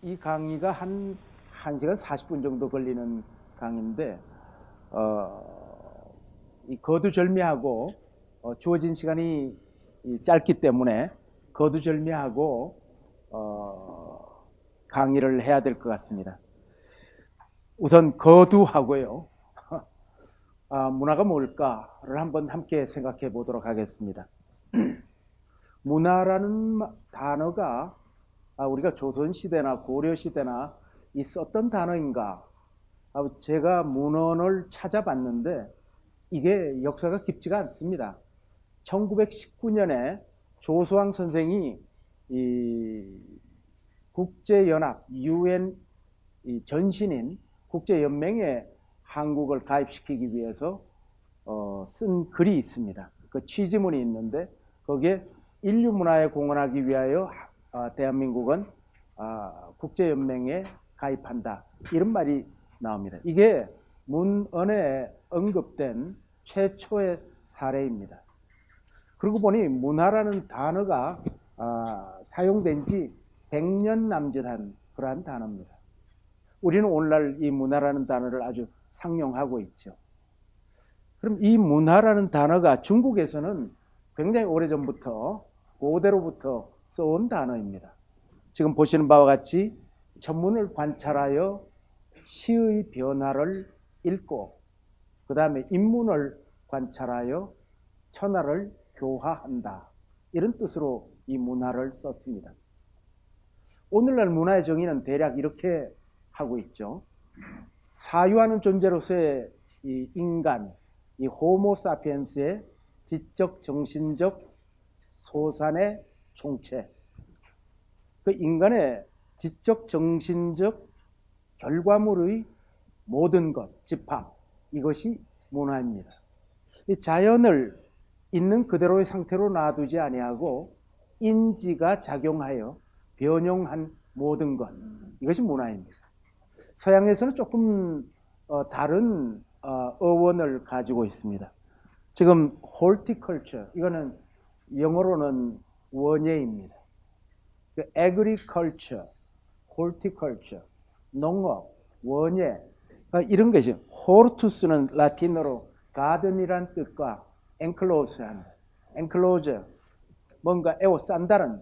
이 강의가 한 1시간 40분 정도 걸리는 강의인데 이 거두절미하고 주어진 시간이 짧기 때문에 거두절미하고 강의를 해야 될 것 같습니다. 우선 거두하고요. 문화가 뭘까를 한번 함께 생각해 보도록 하겠습니다. 문화라는 단어가 우리가 조선시대나 고려시대나 있었던 단어인가? 제가 문헌을 찾아봤는데 이게 역사가 깊지가 않습니다. 1919년에 조수왕 선생이 이 국제연합 UN 전신인 국제연맹에 한국을 가입시키기 위해서 쓴 글이 있습니다. 그 취지문이 있는데 거기에 인류 문화에 공헌하기 위하여 대한민국은 국제연맹에 가입한다. 이런 말이 나옵니다. 이게 문헌에 언급된 최초의 사례입니다. 그러고 보니 문화라는 단어가 사용된 지 100년 남짓한 그러한 단어입니다. 우리는 오늘날 이 문화라는 단어를 아주 상용하고 있죠. 그럼 이 문화라는 단어가 중국에서는 굉장히 오래전부터 고대로부터 써온 단어입니다. 지금 보시는 바와 같이 천문을 관찰하여 시의 변화를 읽고 그 다음에 인문을 관찰하여 천하를 교화한다. 이런 뜻으로 이 문화를 썼습니다. 오늘날 문화의 정의는 대략 이렇게 하고 있죠. 사유하는 존재로서의 이 인간, 이 호모 사피엔스의 지적 정신적 소산의 총체, 그 인간의 지적 정신적 결과물의 모든 것, 집합, 이것이 문화입니다. 이 자연을 있는 그대로의 상태로 놔두지 아니하고 인지가 작용하여 변형한 모든 것, 이것이 문화입니다. 서양에서는 조금 다른 어원을 가지고 있습니다. 지금 horticulture, 이거는 영어로는 원예입니다. agriculture, horticulture, 농업, 원예, 이런 것이 hortus는 라틴어로 garden이란 뜻과 enclosure, 뭔가 에워싼다는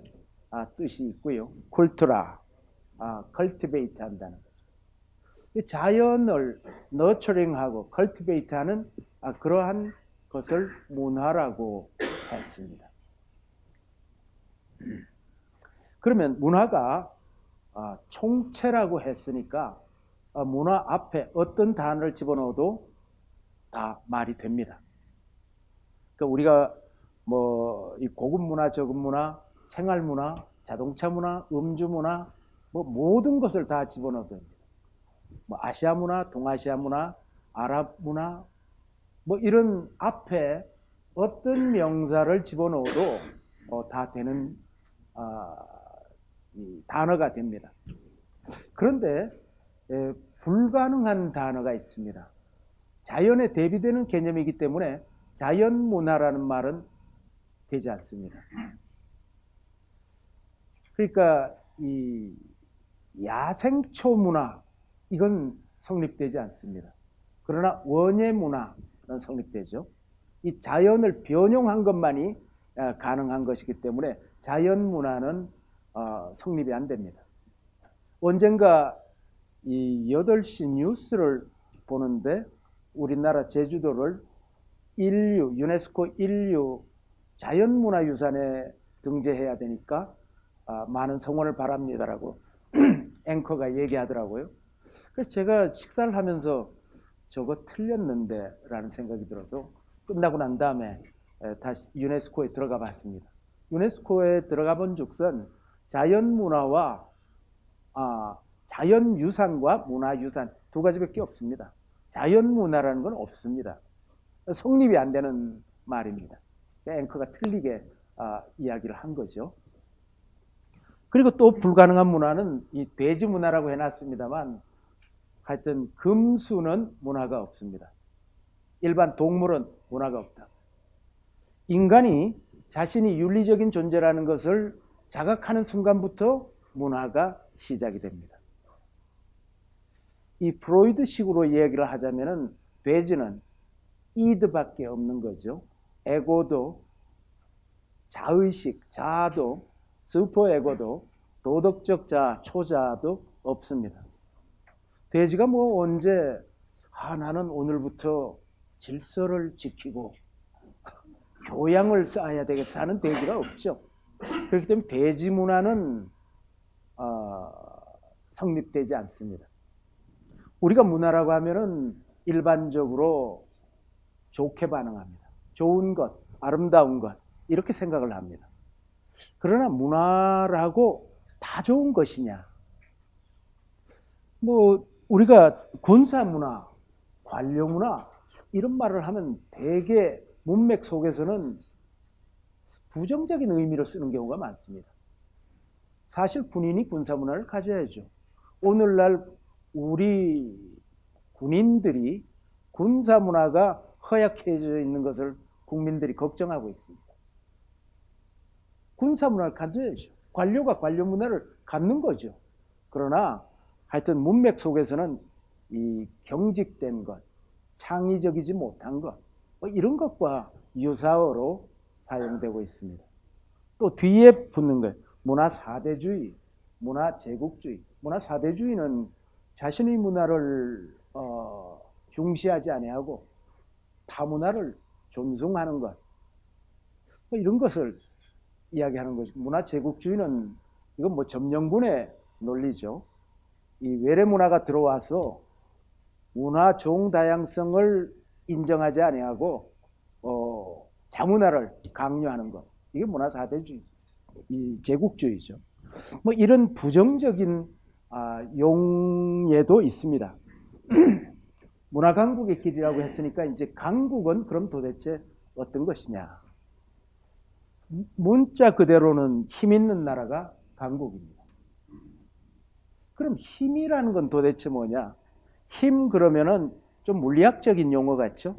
뜻이 있고요. cultura, cultivate 한다는 거죠. 자연을 nurturing하고 cultivate하는 그러한 것을 문화라고 했습니다. 그러면 문화가 총체라고 했으니까 문화 앞에 어떤 단어를 집어넣어도 다 말이 됩니다. 그러니까 우리가 이 고급 문화, 저급 문화, 생활 문화, 자동차 문화, 음주 문화, 모든 것을 다 집어넣어도 됩니다. 아시아 문화, 동아시아 문화, 아랍 문화, 이런 앞에 어떤 명사를 집어넣어도 다 되는 단어가 됩니다. 그런데 불가능한 단어가 있습니다. 자연에 대비되는 개념이기 때문에 자연문화라는 말은 되지 않습니다. 그러니까 이 야생초 문화, 이건 성립되지 않습니다. 그러나 원예문화는 성립되죠. 이 자연을 변형한 것만이 가능한 것이기 때문에 자연문화는 성립이 안 됩니다. 언젠가 이 8시 뉴스를 보는데 우리나라 제주도를 유네스코 인류 자연문화유산에 등재해야 되니까 많은 성원을 바랍니다라고 앵커가 얘기하더라고요. 그래서 제가 식사를 하면서 저거 틀렸는데 라는 생각이 들어서 끝나고 난 다음에 다시 유네스코에 들어가 봤습니다. 유네스코에 들어가 본 즉슨 자연문화와 자연유산과 문화유산 두 가지밖에 없습니다. 자연문화라는 건 없습니다. 성립이 안 되는 말입니다. 앵커가 틀리게 이야기를 한 거죠. 그리고 또 불가능한 문화는 이 돼지문화라고 해놨습니다만 하여튼 금수는 문화가 없습니다. 일반 동물은 문화가 없다. 인간이 자신이 윤리적인 존재라는 것을 자각하는 순간부터 문화가 시작이 됩니다. 이 프로이드식으로 얘기를 하자면은 돼지는 이드밖에 없는 거죠. 에고도, 자의식, 자아도, 슈퍼에고도, 도덕적 자아, 초자아도 없습니다. 돼지가 뭐 언제 나는 오늘부터 질서를 지키고 교양을 쌓아야 되겠어 하는 돼지가 없죠. 그렇기 때문에 돼지 문화는 성립되지 않습니다. 우리가 문화라고 하면은 일반적으로 좋게 반응합니다. 좋은 것, 아름다운 것 이렇게 생각을 합니다. 그러나 문화라고 다 좋은 것이냐? 뭐 우리가 군사 문화, 관료 문화 이런 말을 하면 대개 문맥 속에서는 부정적인 의미로 쓰는 경우가 많습니다. 사실 군인이 군사 문화를 가져야죠. 오늘날 우리 군인들이 군사 문화가 허약해져 있는 것을 국민들이 걱정하고 있습니다. 군사 문화를 가져야죠. 관료가 관료 문화를 갖는 거죠. 그러나 하여튼 문맥 속에서는 이 경직된 것, 창의적이지 못한 것, 뭐 이런 것과 유사어로 사용되고 있습니다. 또 뒤에 붙는 거예요. 문화 사대주의, 문화 제국주의. 문화 사대주의는 자신의 문화를 중시하지 아니하고 타 문화를 존중하는 것, 뭐 이런 것을 이야기하는 거죠. 문화 제국주의는 이건 뭐 점령군의 논리죠. 이 외래 문화가 들어와서 문화 종다양성을 인정하지 아니하고 자문화를 강요하는 것, 이게 문화 사대주의, 이 제국주의죠. 뭐 이런 부정적인 용예도 있습니다. 문화 강국의 길이라고 했으니까 이제 강국은 그럼 도대체 어떤 것이냐? 문자 그대로는 힘 있는 나라가 강국입니다. 그럼 힘이라는 건 도대체 뭐냐? 힘 그러면은 좀 물리학적인 용어 같죠?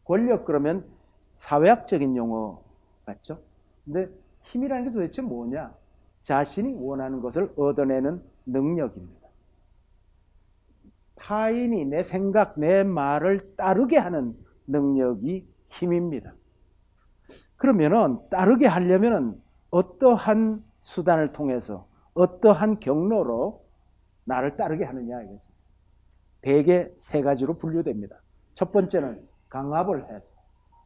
권력 그러면 사회학적인 용어 같죠? 근데 힘이라는 게 도대체 뭐냐? 자신이 원하는 것을 얻어내는 능력입니다. 타인이 내 생각, 내 말을 따르게 하는 능력이 힘입니다. 그러면은 따르게 하려면은 어떠한 수단을 통해서 어떠한 경로로 나를 따르게 하느냐 이거죠. 대개 세 가지로 분류됩니다. 첫 번째는 강압을 해서,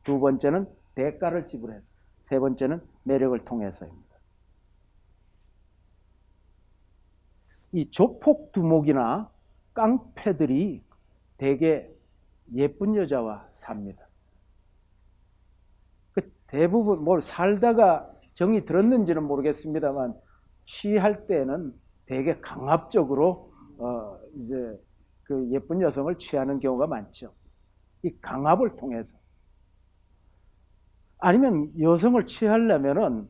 두 번째는 대가를 지불해서, 세 번째는 매력을 통해서입니다. 이 조폭 두목이나 깡패들이 대개 예쁜 여자와 삽니다. 대부분 뭘 살다가 정이 들었는지는 모르겠습니다만 취할 때는 되게 강압적으로 이제 그 예쁜 여성을 취하는 경우가 많죠. 이 강압을 통해서. 아니면 여성을 취하려면은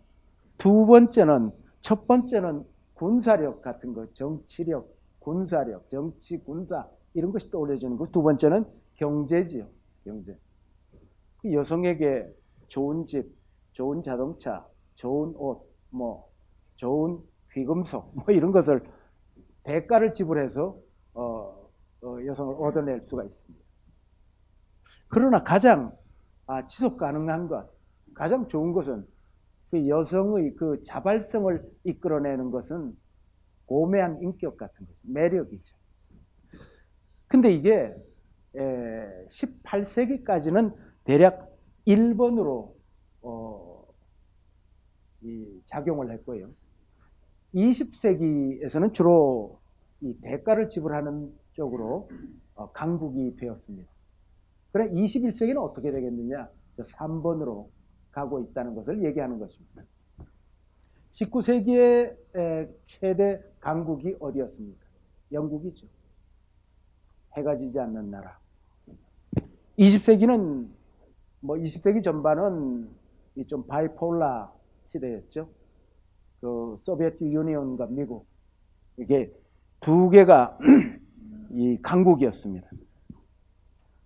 두 번째는, 첫 번째는 군사력 같은 거, 정치력, 군사력, 정치, 군사 이런 것이 떠올려지는 거. 두 번째는 경제지요, 경제. 여성에게 좋은 집, 좋은 자동차, 좋은 옷, 뭐 좋은 귀금속, 뭐 이런 것을 대가를 지불해서 여성을 얻어낼 수가 있습니다. 그러나 가장 지속 가능한 것, 가장 좋은 것은 그 여성의 그 자발성을 이끌어내는 것은 고매한 인격 같은 거죠. 매력이죠. 근데 이게 18세기까지는 대략 1번으로 작용을 했고요. 20세기에서는 주로 이 대가를 지불하는 쪽으로 강국이 되었습니다. 그래 21세기는 어떻게 되겠느냐? 3번으로 가고 있다는 것을 얘기하는 것입니다. 19세기의 최대 강국이 어디였습니까? 영국이죠. 해가 지지 않는 나라. 20세기는 뭐 20세기 전반은 좀 바이폴라 시대였죠. 그 소비에트 유니온과 미국, 이게 두 개가 이 강국이었습니다.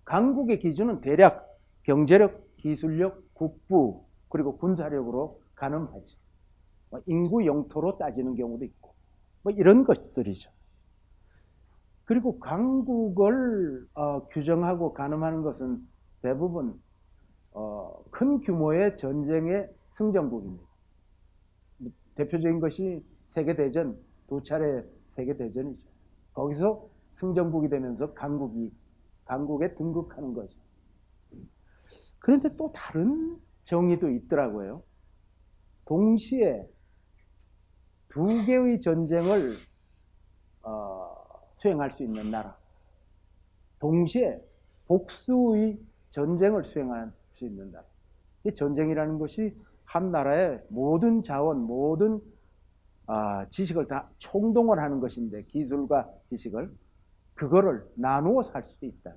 강국의 기준은 대략 경제력, 기술력, 국부 그리고 군사력으로 가늠하죠. 인구 영토로 따지는 경우도 있고. 뭐 이런 것들이죠. 그리고 강국을 규정하고 가늠하는 것은 대부분 큰 규모의 전쟁의 승전국입니다. 대표적인 것이 세계대전, 두 차례 세계대전이죠. 거기서 승전국이 되면서 강국에 등극하는 거죠. 그런데 또 다른 정의도 있더라고요. 동시에 두 개의 전쟁을 수행할 수 있는 나라, 동시에 복수의 전쟁을 수행할 수 있는 나라. 이 전쟁이라는 것이 한 나라의 모든 자원, 모든 지식을 다 총동원하는 것인데, 기술과 지식을, 그거를 나누어서 할 수 있다.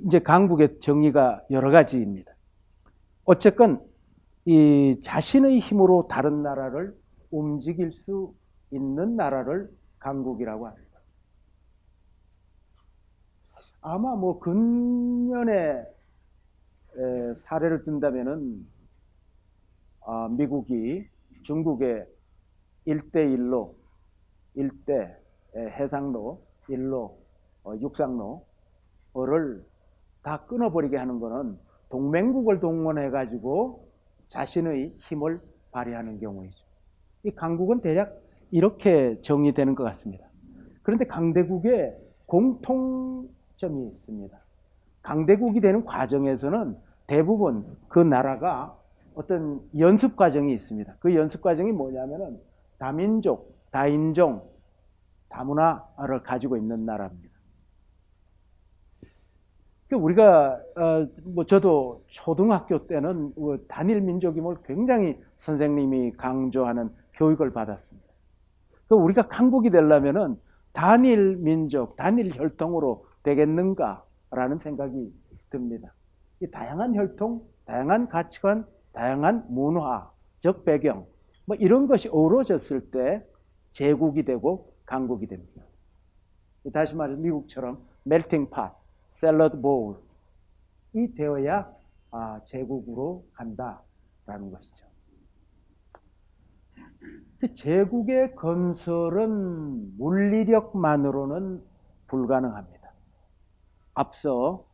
이제 강국의 정의가 여러 가지입니다. 어쨌건 이 자신의 힘으로 다른 나라를 움직일 수 있는 나라를 강국이라고 합니다. 아마 뭐 근년에 사례를 든다면은 미국이 중국의 일대일로, 일대 해상로, 일로 육상로를 다 끊어버리게 하는 것은 동맹국을 동원해 가지고 자신의 힘을 발휘하는 경우이죠. 이 강국은 대략 이렇게 정의되는 것 같습니다. 그런데 강대국에 공통점이 있습니다. 강대국이 되는 과정에서는 대부분 그 나라가 어떤 연습 과정이 있습니다. 그 연습 과정이 뭐냐면은 다민족, 다인종, 다문화를 가지고 있는 나라입니다. 우리가 뭐 저도 초등학교 때는 단일 민족임을 굉장히 선생님이 강조하는 교육을 받았습니다. 우리가 강국이 되려면은 단일 민족, 단일 혈통으로 되겠는가라는 생각이 듭니다. 이 다양한 혈통, 다양한 가치관, 다양한 문화적 배경, 뭐 이런 것이 어우러졌을 때 제국이 되고 강국이 됩니다. 다시 말해서 미국처럼 멜팅 팟, 샐러드 볼이 되어야 제국으로 간다라는 것이죠. 제국의 건설은 물리력만으로는 불가능합니다. 앞서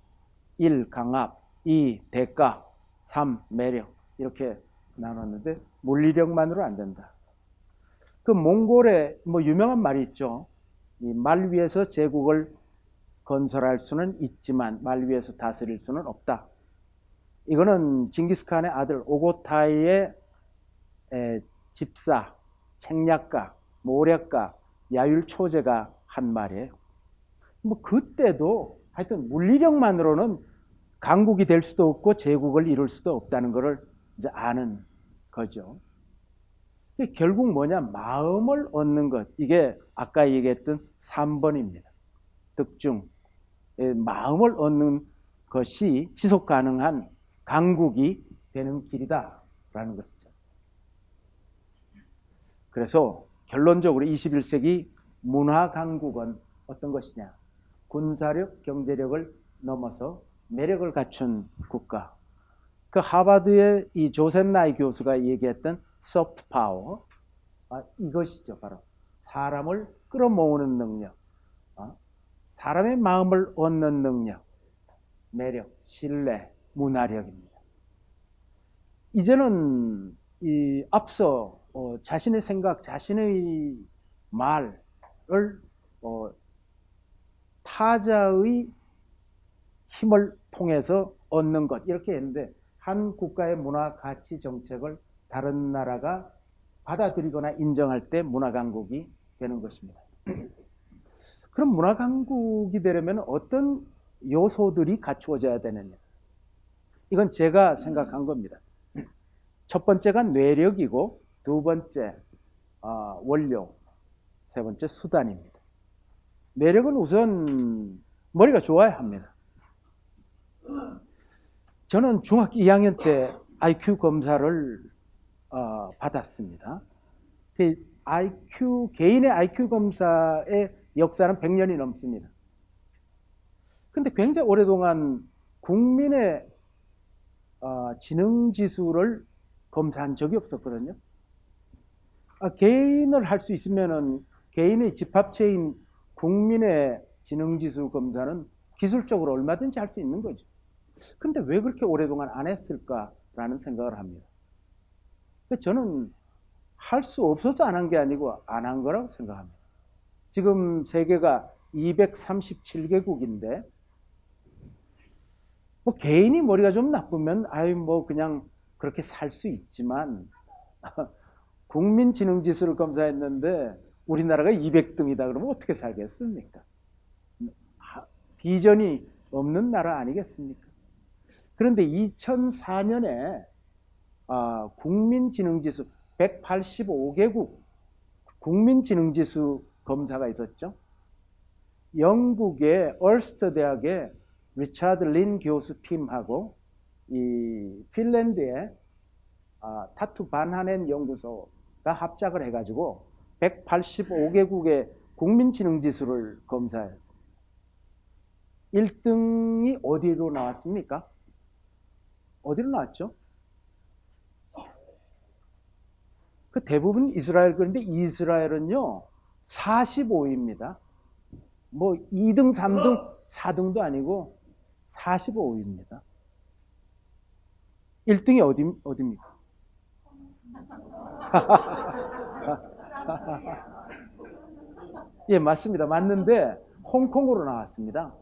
1. 강압, 2. 대가, 3. 매력 이렇게 나눴는데 물리력만으로 안 된다. 그 몽골의 뭐 유명한 말이 있죠. 이 말 위에서 제국을 건설할 수는 있지만 말 위에서 다스릴 수는 없다. 이거는 징기스칸의 아들 오고타이의 집사, 책략가, 모략가, 야율초제가 한 말이에요. 뭐 그때도 하여튼 물리력만으로는 강국이 될 수도 없고 제국을 이룰 수도 없다는 것을 이제 아는 거죠. 결국 뭐냐? 마음을 얻는 것. 이게 아까 얘기했던 3번입니다. 득중. 마음을 얻는 것이 지속 가능한 강국이 되는 길이다라는 것이죠. 그래서 결론적으로 21세기 문화 강국은 어떤 것이냐? 군사력, 경제력을 넘어서 매력을 갖춘 국가. 그 하버드의 이 조셉 나이 교수가 얘기했던 소프트 파워, 이것이죠. 바로 사람을 끌어모으는 능력, 사람의 마음을 얻는 능력, 매력, 신뢰, 문화력입니다. 이제는 이 앞서 자신의 생각, 자신의 말을 타자의 힘을 통해서 얻는 것 이렇게 했는데 한 국가의 문화 가치 정책을 다른 나라가 받아들이거나 인정할 때 문화 강국이 되는 것입니다. 그럼 문화 강국이 되려면 어떤 요소들이 갖추어져야 되느냐? 이건 제가 생각한 겁니다. 첫 번째가 뇌력이고 두 번째 원료, 세 번째 수단입니다. 뇌력은 우선 머리가 좋아야 합니다. 저는 중학교 2학년 때 IQ 검사를 받았습니다. 개인의 IQ 검사의 역사는 100년이 넘습니다. 근데 굉장히 오랫동안 국민의 지능 지수를 검사한 적이 없었거든요. 개인을 할 수 있으면은 개인의 집합체인 국민의 지능지수 검사는 기술적으로 얼마든지 할 수 있는 거죠. 근데 왜 그렇게 오랫동안 안 했을까라는 생각을 합니다. 저는 할 수 없어서 안 한 게 아니고 안 한 거라고 생각합니다. 지금 세계가 237개국인데 뭐 개인이 머리가 좀 나쁘면 뭐 그냥 그렇게 살 수 있지만 국민지능지수를 검사했는데 우리나라가 200등이다 그러면 어떻게 살겠습니까? 비전이 없는 나라 아니겠습니까? 그런데 2004년에 국민지능지수 185개국 국민지능지수 검사가 있었죠. 영국의 얼스터 대학의 리차드 린 교수 팀하고 이 핀란드의 타투 반하넨 연구소가 합작을 해가지고 185개국의 국민지능지수를 검사해요. 1등이 어디로 나왔습니까? 어디로 나왔죠? 그 대부분 이스라엘. 그런데 이스라엘은요 45위입니다. 뭐 2등, 3등, 4등도 아니고 45위입니다. 1등이 어디입니까? 예, 맞습니다. 맞는데 홍콩으로 나왔습니다.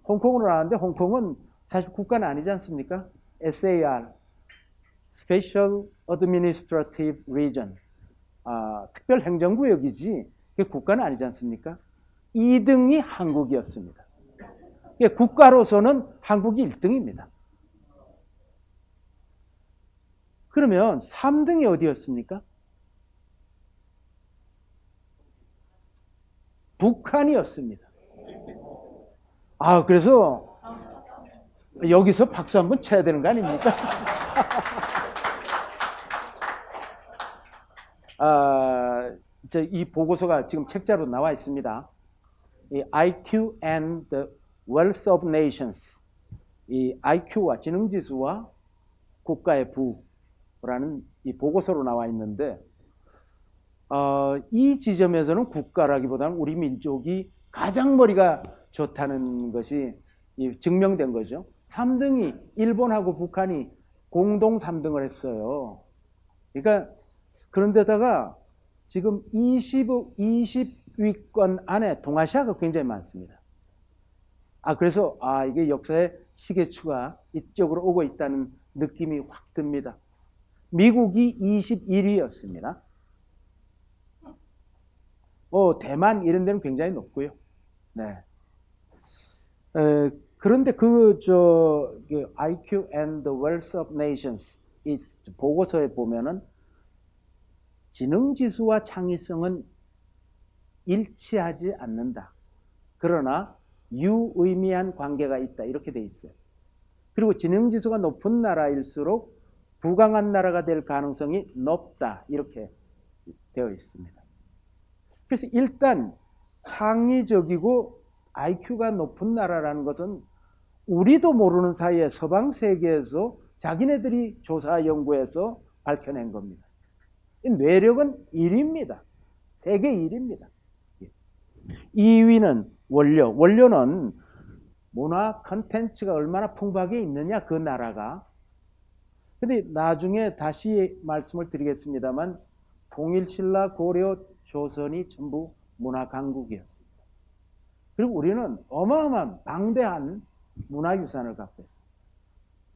홍콩으로 나왔는데 홍콩은 사실 국가는 아니지 않습니까? SAR, Special Administrative Region, 특별행정구역이지 그게 국가는 아니지 않습니까? 2등이 한국이었습니다. 국가로서는 한국이 1등입니다. 그러면 3등이 어디였습니까? 북한이었습니다. 그래서 여기서 박수 한번 쳐야 되는 거 아닙니까? 이 보고서가 지금 책자로 나와 있습니다. 이 IQ and the Wealth of Nations, 이 IQ와 지능지수와 국가의 부라는 이 보고서로 나와 있는데 이 지점에서는 국가라기보다는 우리 민족이 가장 머리가 좋다는 것이 증명된 거죠. 3등이 일본하고 북한이 공동 3등을 했어요. 그러니까 그런데다가 지금 20위권 안에 동아시아가 굉장히 많습니다. 그래서 이게 역사의 시계추가 이쪽으로 오고 있다는 느낌이 확 듭니다. 미국이 21위였습니다. 대만 이런 데는 굉장히 높고요. 네. 그런데 그 IQ and the Wealth of Nations 이 보고서에 보면은 지능지수와 창의성은 일치하지 않는다. 그러나 유의미한 관계가 있다. 이렇게 돼 있어요. 그리고 지능지수가 높은 나라일수록 부강한 나라가 될 가능성이 높다. 이렇게 되어 있습니다. 그래서 일단 창의적이고 IQ가 높은 나라라는 것은 우리도 모르는 사이에 서방 세계에서 자기네들이 조사 연구해서 밝혀낸 겁니다. 뇌력은 1위입니다. 세계 1위입니다. 2위는 원료. 원료는 문화 컨텐츠가 얼마나 풍부하게 있느냐, 그 나라가. 근데 나중에 다시 말씀을 드리겠습니다만 통일신라, 고려, 조선이 전부 문화 강국이었습니다. 그리고 우리는 어마어마한 방대한 문화유산을 갖고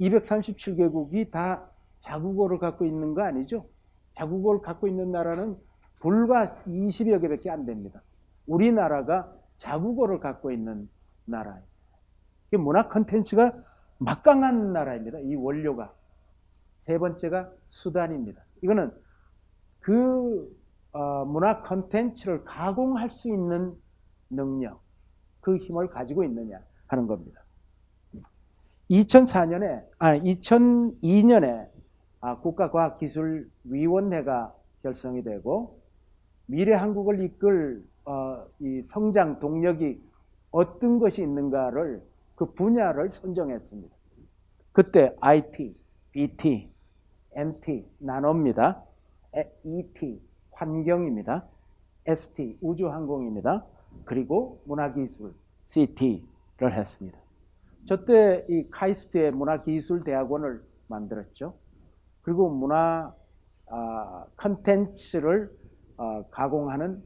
있습니다. 237개국이 다 자국어를 갖고 있는 거 아니죠? 자국어를 갖고 있는 나라는 불과 20여 개밖에 안 됩니다. 우리나라가 자국어를 갖고 있는 나라예요. 문화 컨텐츠가 막강한 나라입니다. 이 원료가. 세 번째가 수단입니다. 이거는 그 문화 컨텐츠를 가공할 수 있는 능력, 그 힘을 가지고 있느냐 하는 겁니다. 2002년에 국가과학기술위원회가 결성이 되고 미래 한국을 이끌 이 성장 동력이 어떤 것이 있는가를 그 분야를 선정했습니다. 그때 IT, BT, MT, 나노입니다. ET, 환경입니다. ST 우주항공입니다. 그리고 문화기술 CT를 했습니다. 저때 이 카이스트의 문화기술대학원을 만들었죠. 그리고 문화 컨텐츠를 가공하는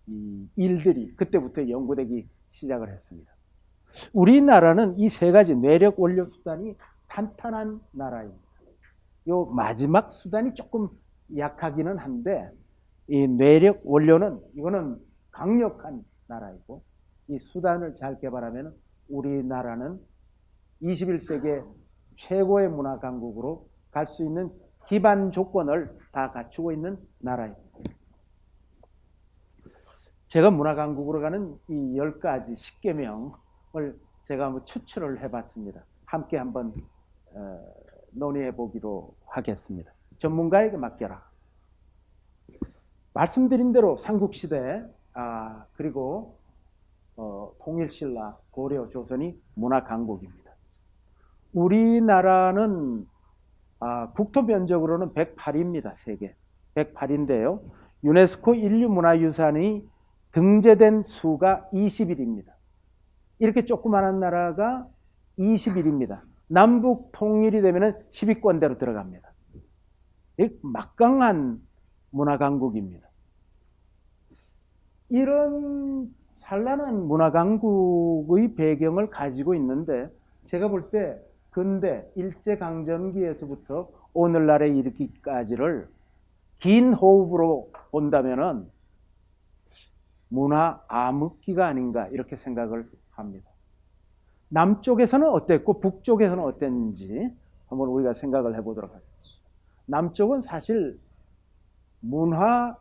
이 일들이 그때부터 연구되기 시작을 했습니다. 우리나라는 이 세 가지 뇌력 원료 수단이 탄탄한 나라입니다. 요 마지막 수단이 조금 약하기는 한데 이 뇌력 원료는 이거는 강력한 나라이고 이 수단을 잘 개발하면 우리나라는 21세기 최고의 문화 강국으로 갈 수 있는 기반 조건을 다 갖추고 있는 나라입니다. 제가 문화 강국으로 가는 이 10가지 10계명을 제가 한번 추출을 해봤습니다. 함께 한번 논의해 보기로 하겠습니다. 전문가에게 맡겨라. 말씀드린 대로 삼국시대 그리고 통일신라, 고려, 조선이 문화 강국입니다. 우리나라는 국토 면적으로는 108입니다. 세계 108인데요. 유네스코 인류문화유산이 등재된 수가 20일입니다. 이렇게 조그마한 나라가 20일입니다. 남북 통일이 되면 10위권대로 들어갑니다. 막강한 문화 강국입니다. 이런 찬란한 문화 강국의 배경을 가지고 있는데 제가 볼 때 근대 일제강점기에서부터 오늘날에 이르기까지를 긴 호흡으로 본다면은 문화 암흑기가 아닌가 이렇게 생각을 합니다. 남쪽에서는 어땠고 북쪽에서는 어땠는지 한번 우리가 생각을 해보도록 하겠습니다. 남쪽은 사실 문화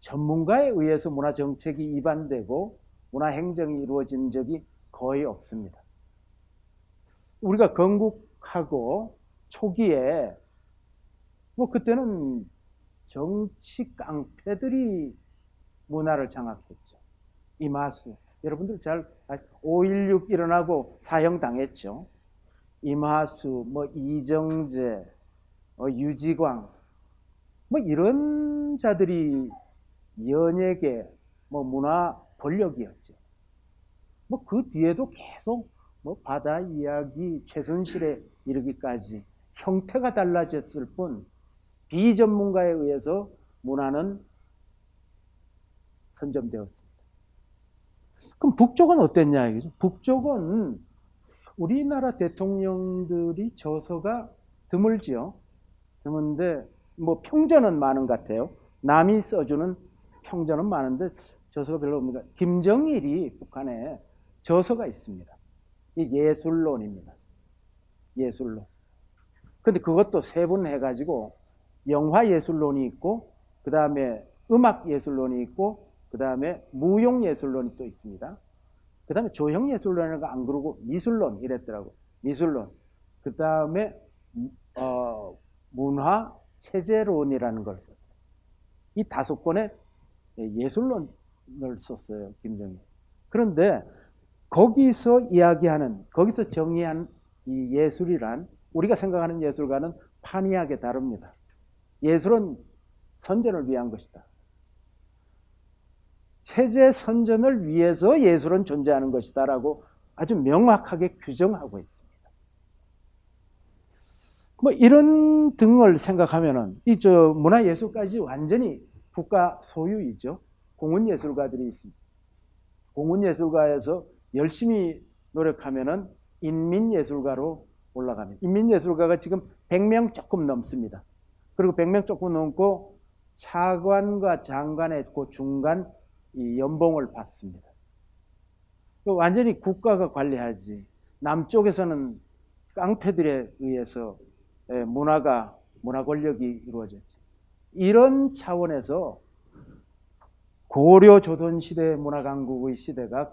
전문가에 의해서 문화 정책이 입안되고 문화 행정이 이루어진 적이 거의 없습니다. 우리가 건국하고 초기에 그때는 정치 깡패들이 문화를 장악했죠. 이마수 여러분들 잘 5.16 일어나고 사형 당했죠. 이마수, 이정재, 유지광 이런 자들이 연예계 문화 권력이었죠. 그 뒤에도 계속 바다 이야기, 최순실에 이르기까지 형태가 달라졌을 뿐 비전문가에 의해서 문화는 선점되었습니다. 그럼 북쪽은 어땠냐 이거죠? 북쪽은 우리나라 대통령들이 저서가 드물지요. 드문데 평전은 많은 것 같아요. 남이 써주는 평전은 많은데 저서가 별로 없는 것 같아요. 김정일이 북한에 저서가 있습니다. 이 예술론입니다. 예술론. 근데 그것도 세분해가지고 영화 예술론이 있고 그 다음에 음악 예술론이 있고 그 다음에 무용 예술론이 또 있습니다. 그 다음에 조형 예술론이라고 안 그러고 미술론 이랬더라고. 미술론. 그 다음에 문화 체제론이라는 걸 썼어요. 이 5권의 예술론을 썼어요. 김정일. 그런데 거기서 이야기하는 거기서 정의한 이 예술이란 우리가 생각하는 예술과는 판이하게 다릅니다. 예술은 선전을 위한 것이다. 체제 선전을 위해서 예술은 존재하는 것이다 라고 아주 명확하게 규정하고 있습니다. 이런 등을 생각하면은 문화예술까지 완전히 국가 소유이죠. 공훈예술가들이 있습니다. 공훈예술가에서 열심히 노력하면은 인민예술가로 올라갑니다. 인민예술가가 지금 100명 조금 넘습니다. 그리고 100명 조금 넘고 차관과 장관의 그 중간 이 연봉을 받습니다. 완전히 국가가 관리하지. 남쪽에서는 깡패들에 의해서 문화 권력이 이루어졌지. 이런 차원에서 고려 조선 시대 문화 강국의 시대가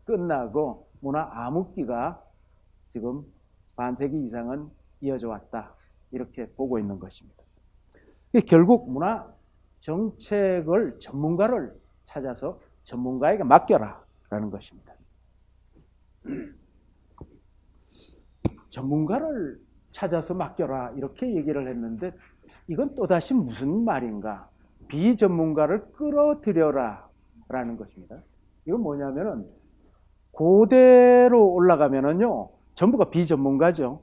끝나고 문화 암흑기가 지금 반세기 이상은 이어져 왔다. 이렇게 보고 있는 것입니다. 결국 문화 정책을 전문가를 찾아서 전문가에게 맡겨라 라는 것입니다. 전문가를 찾아서 맡겨라 이렇게 얘기를 했는데 이건 또다시 무슨 말인가? 비전문가를 끌어들여라 라는 것입니다. 이건 뭐냐면은 고대로 올라가면은요 전부가 비전문가죠.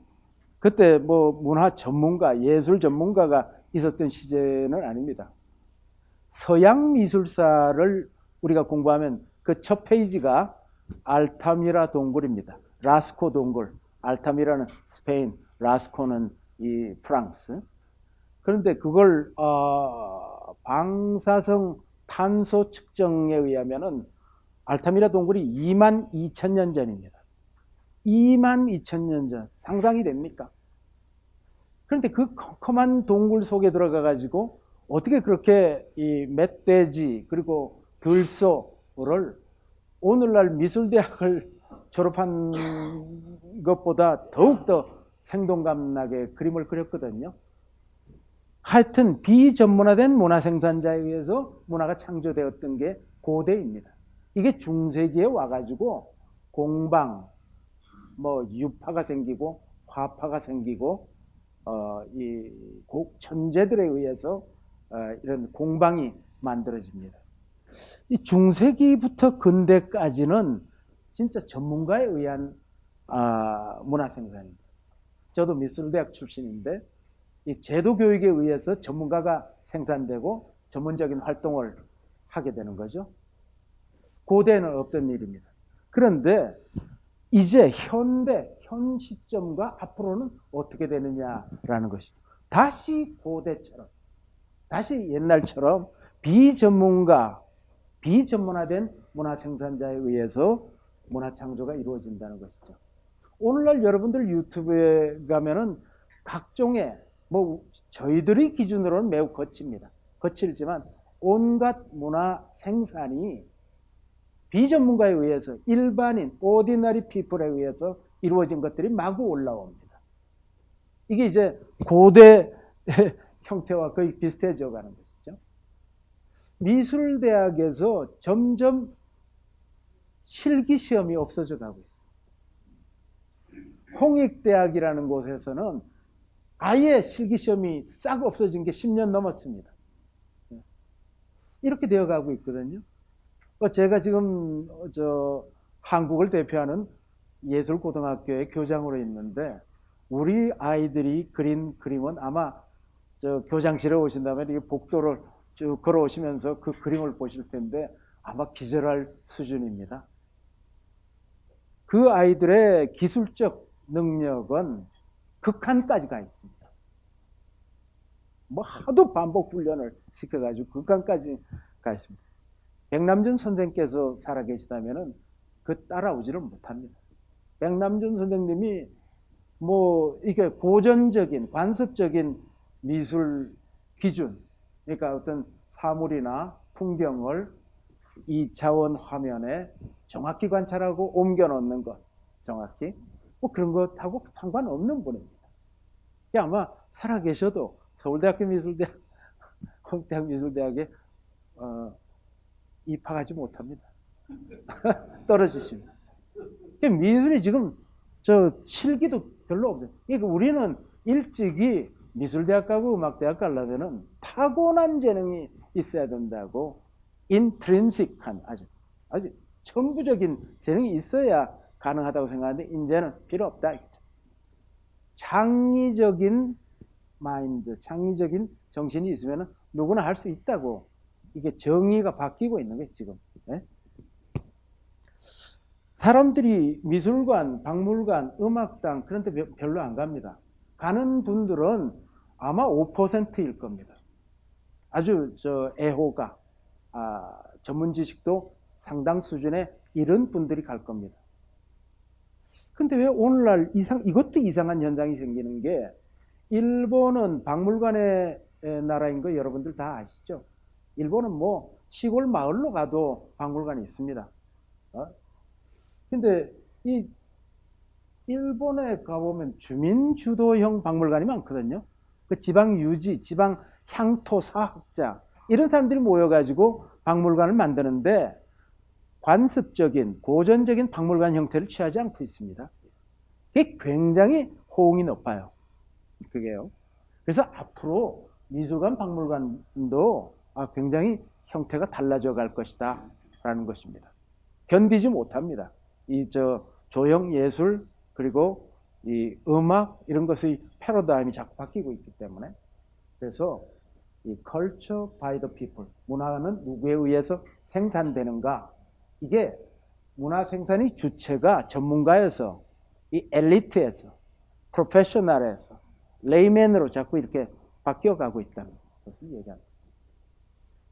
그때 뭐 문화 전문가, 예술 전문가가 있었던 시대는 아닙니다. 서양 미술사를 우리가 공부하면 그 첫 페이지가 알타미라 동굴입니다. 라스코 동굴. 알타미라는 스페인, 라스코는 이 프랑스. 그런데 그걸 방사성 탄소 측정에 의하면은 알타미라 동굴이 22,000년 전입니다. 22,000년 전. 상상이 됩니까? 그런데 그 컴컴한 동굴 속에 들어가 가지고 어떻게 그렇게 이 멧돼지 그리고 들소를 오늘날 미술대학을 졸업한 것보다 더욱더 생동감 나게 그림을 그렸거든요. 하여튼 비전문화된 문화 생산자에 의해서 문화가 창조되었던 게 고대입니다. 이게 중세기에 와가지고 공방, 뭐 유파가 생기고 화파가 생기고 이 천재들에 의해서 이런 공방이 만들어집니다. 이 중세기부터 근대까지는 진짜 전문가에 의한 문화 생산입니다. 저도 미술대학 출신인데 이 제도 교육에 의해서 전문가가 생산되고 전문적인 활동을 하게 되는 거죠. 고대에는 없던 일입니다. 그런데 이제 현 시점과 앞으로는 어떻게 되느냐라는 것이죠. 다시 고대처럼, 다시 옛날처럼 비전문화된 문화 생산자에 의해서 문화 창조가 이루어진다는 것이죠. 오늘날 여러분들 유튜브에 가면은 각종의 저희들의 기준으로는 매우 거칩니다. 거칠지만 온갖 문화 생산이 비전문가에 의해서 일반인, ordinary people에 의해서 이루어진 것들이 마구 올라옵니다. 이게 이제 고대 형태와 거의 비슷해져 가는 것이죠. 미술대학에서 점점 실기시험이 없어져 가고 있습니다. 홍익대학이라는 곳에서는 아예 실기시험이 싹 없어진 게 10년 넘었습니다. 이렇게 되어가고 있거든요. 제가 지금 한국을 대표하는 예술고등학교의 교장으로 있는데 우리 아이들이 그린 그림은 아마 교장실에 오신다면 이 복도를 쭉 걸어오시면서 그 그림을 보실 텐데 아마 기절할 수준입니다. 그 아이들의 기술적 능력은 극한까지 가 있습니다. 하도 반복 훈련을 시켜가지고 극한까지 가 있습니다. 백남준 선생께서 살아계시다면 그 따라오지를 못합니다. 백남준 선생님이 이게 고전적인 관습적인 미술 기준, 그러니까 어떤 사물이나 풍경을 2차원 화면에 정확히 관찰하고 옮겨 놓는 것, 정확히 그런 것하고 상관없는 분입니다. 아마 살아계셔도 서울대학교 미술대학, 홍대학 미술대학에 입학하지 못합니다. 떨어지십니다. 미술이 지금 실기도 별로 없어요. 그러니까 우리는 일찍이 미술대학 가고 음악대학 가려면 타고난 재능이 있어야 된다고 인트린식한 아주 천부적인 재능이 있어야 가능하다고 생각하는데 이제는 필요 없다. 창의적인 마인드, 창의적인 정신이 있으면 누구나 할 수 있다고 이게 정의가 바뀌고 있는 거예요, 지금. 네? 사람들이 미술관, 박물관, 음악당 그런 데 별로 안 갑니다. 가는 분들은 아마 5%일 겁니다. 아주 애호가, 전문 지식도 상당 수준에 이런 분들이 갈 겁니다. 근데 왜 오늘날 이것도 이상한 현상이 생기는 게 일본은 박물관의 나라인 거 여러분들 다 아시죠? 일본은 시골 마을로 가도 박물관이 있습니다. 근데 이 일본에 가보면 주민 주도형 박물관이 많거든요. 그 지방 유지, 지방 향토 사학자 이런 사람들이 모여가지고 박물관을 만드는데 관습적인 고전적인 박물관 형태를 취하지 않고 있습니다. 그게 굉장히 호응이 높아요. 그게요. 그래서 앞으로 미술관 박물관도 굉장히 형태가 달라져 갈 것이다 라는 것입니다. 견디지 못합니다. 이 조형 예술 그리고 이 음악 이런 것의 패러다임이 자꾸 바뀌고 있기 때문에. 그래서 이 culture by the people, 문화는 누구에 의해서 생산되는가, 이게 문화 생산의 주체가 전문가에서 이 엘리트에서 프로페셔널에서 레이맨으로 자꾸 이렇게 바뀌어가고 있다는 것을 얘기합니다.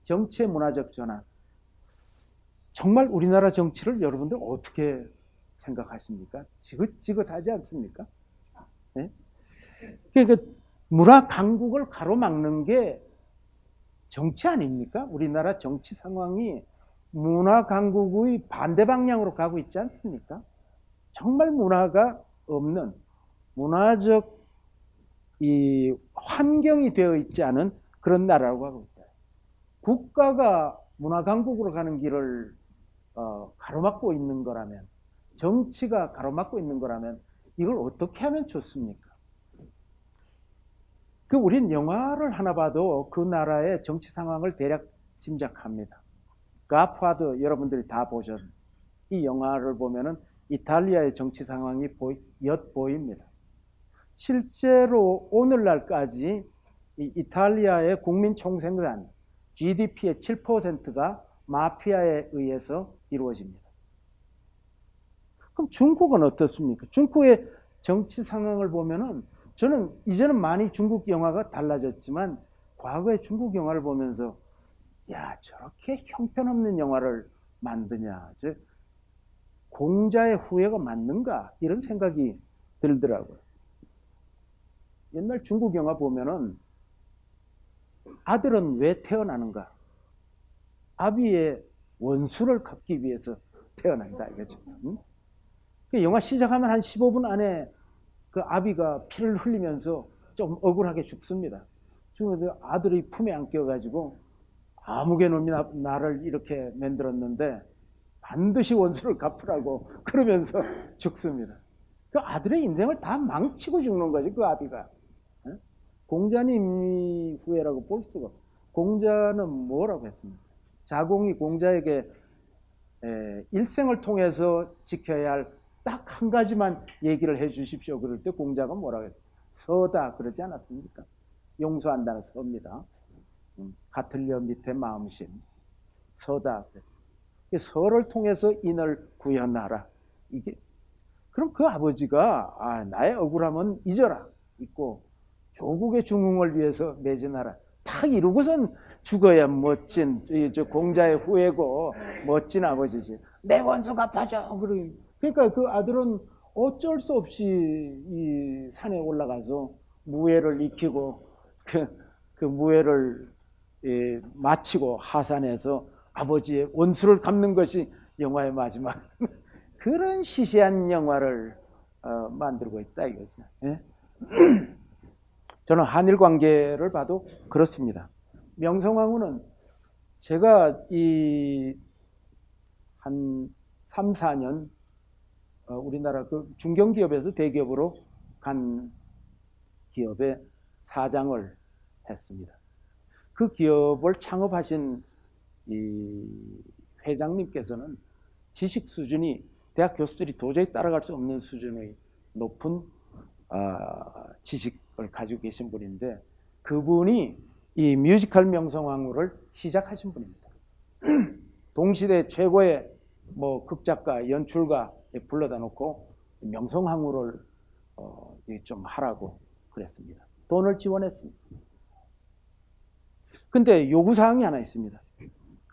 정치의 문화적 전환, 정말 우리나라 정치를 여러분들 어떻게 생각하십니까? 지긋지긋하지 않습니까? 네? 그러니까 문화 강국을 가로막는 게 정치 아닙니까? 우리나라 정치 상황이 문화 강국의 반대 방향으로 가고 있지 않습니까? 정말 문화가 없는, 문화적 이 환경이 되어 있지 않은 그런 나라라고 하고 있다. 국가가 문화 강국으로 가는 길을 가로막고 있는 거라면, 정치가 가로막고 있는 거라면 이걸 어떻게 하면 좋습니까? 우린 영화를 하나 봐도 그 나라의 정치 상황을 대략 짐작합니다. 갓파더 여러분들이 다 보셨. 이 영화를 보면은 이탈리아의 정치 상황이 엿보입니다. 실제로 오늘날까지 이 이탈리아의 국민 총생산 GDP의 7%가 마피아에 의해서 이루어집니다. 그럼 중국은 어떻습니까? 중국의 정치 상황을 보면은 저는 이제는 많이 중국 영화가 달라졌지만 과거에 중국 영화를 보면서 야, 저렇게 형편없는 영화를 만드냐, 공자의 후예가 맞는가 이런 생각이 들더라고요. 옛날 중국 영화 보면은 아들은 왜 태어나는가? 아비의 원수를 갚기 위해서 태어난다 이거죠. 응? 영화 시작하면 한 15분 안에 그 아비가 피를 흘리면서 좀 억울하게 죽습니다. 죽으면서 아들이 품에 안겨가지고 아무개 놈이 나를 이렇게 만들었는데 반드시 원수를 갚으라고 그러면서 죽습니다. 그 아들의 인생을 다 망치고 죽는 거지, 그 아비가. 공자님 후예라고 볼 수가 없어요. 공자는 뭐라고 했습니까? 자공이 공자에게 일생을 통해서 지켜야 할 딱 한 가지만 얘기를 해 주십시오. 그럴 때 공자가 뭐라고 했어요? 서다 그러지 않았습니까? 용서한다는 서입니다. 같을 려 밑에 마음심. 서다. 서를 통해서 인을 구현하라. 이게 그럼 그 아버지가 나의 억울함은 잊어라. 있고 조국의 중흥을 위해서 매진하라. 딱 이루고선 죽어야 멋진 공자의 후예고 멋진 아버지지. 내 원수 갚아줘. 그러니까 그 아들은 어쩔 수 없이 이 산에 올라가서 무예를 익히고 그 무예를 마치고 하산해서 아버지의 원수를 갚는 것이 영화의 마지막 그런 시시한 영화를 만들고 있다 이거죠. 예? 저는 한일 관계를 봐도 그렇습니다. 명성황후는 제가 한 3, 4년 우리나라 그 중견기업에서 대기업으로 간 기업의 사장을 했습니다. 그 기업을 창업하신 이 회장님께서는 지식 수준이 대학 교수들이 도저히 따라갈 수 없는 수준의 높은 지식을 가지고 계신 분인데 그분이 이 뮤지컬 명성황후를 시작하신 분입니다. 동시대 최고의 극작가, 연출가 불러다 놓고 명성황후를 좀 하라고 그랬습니다. 돈을 지원했습니다. 근데 요구사항이 하나 있습니다.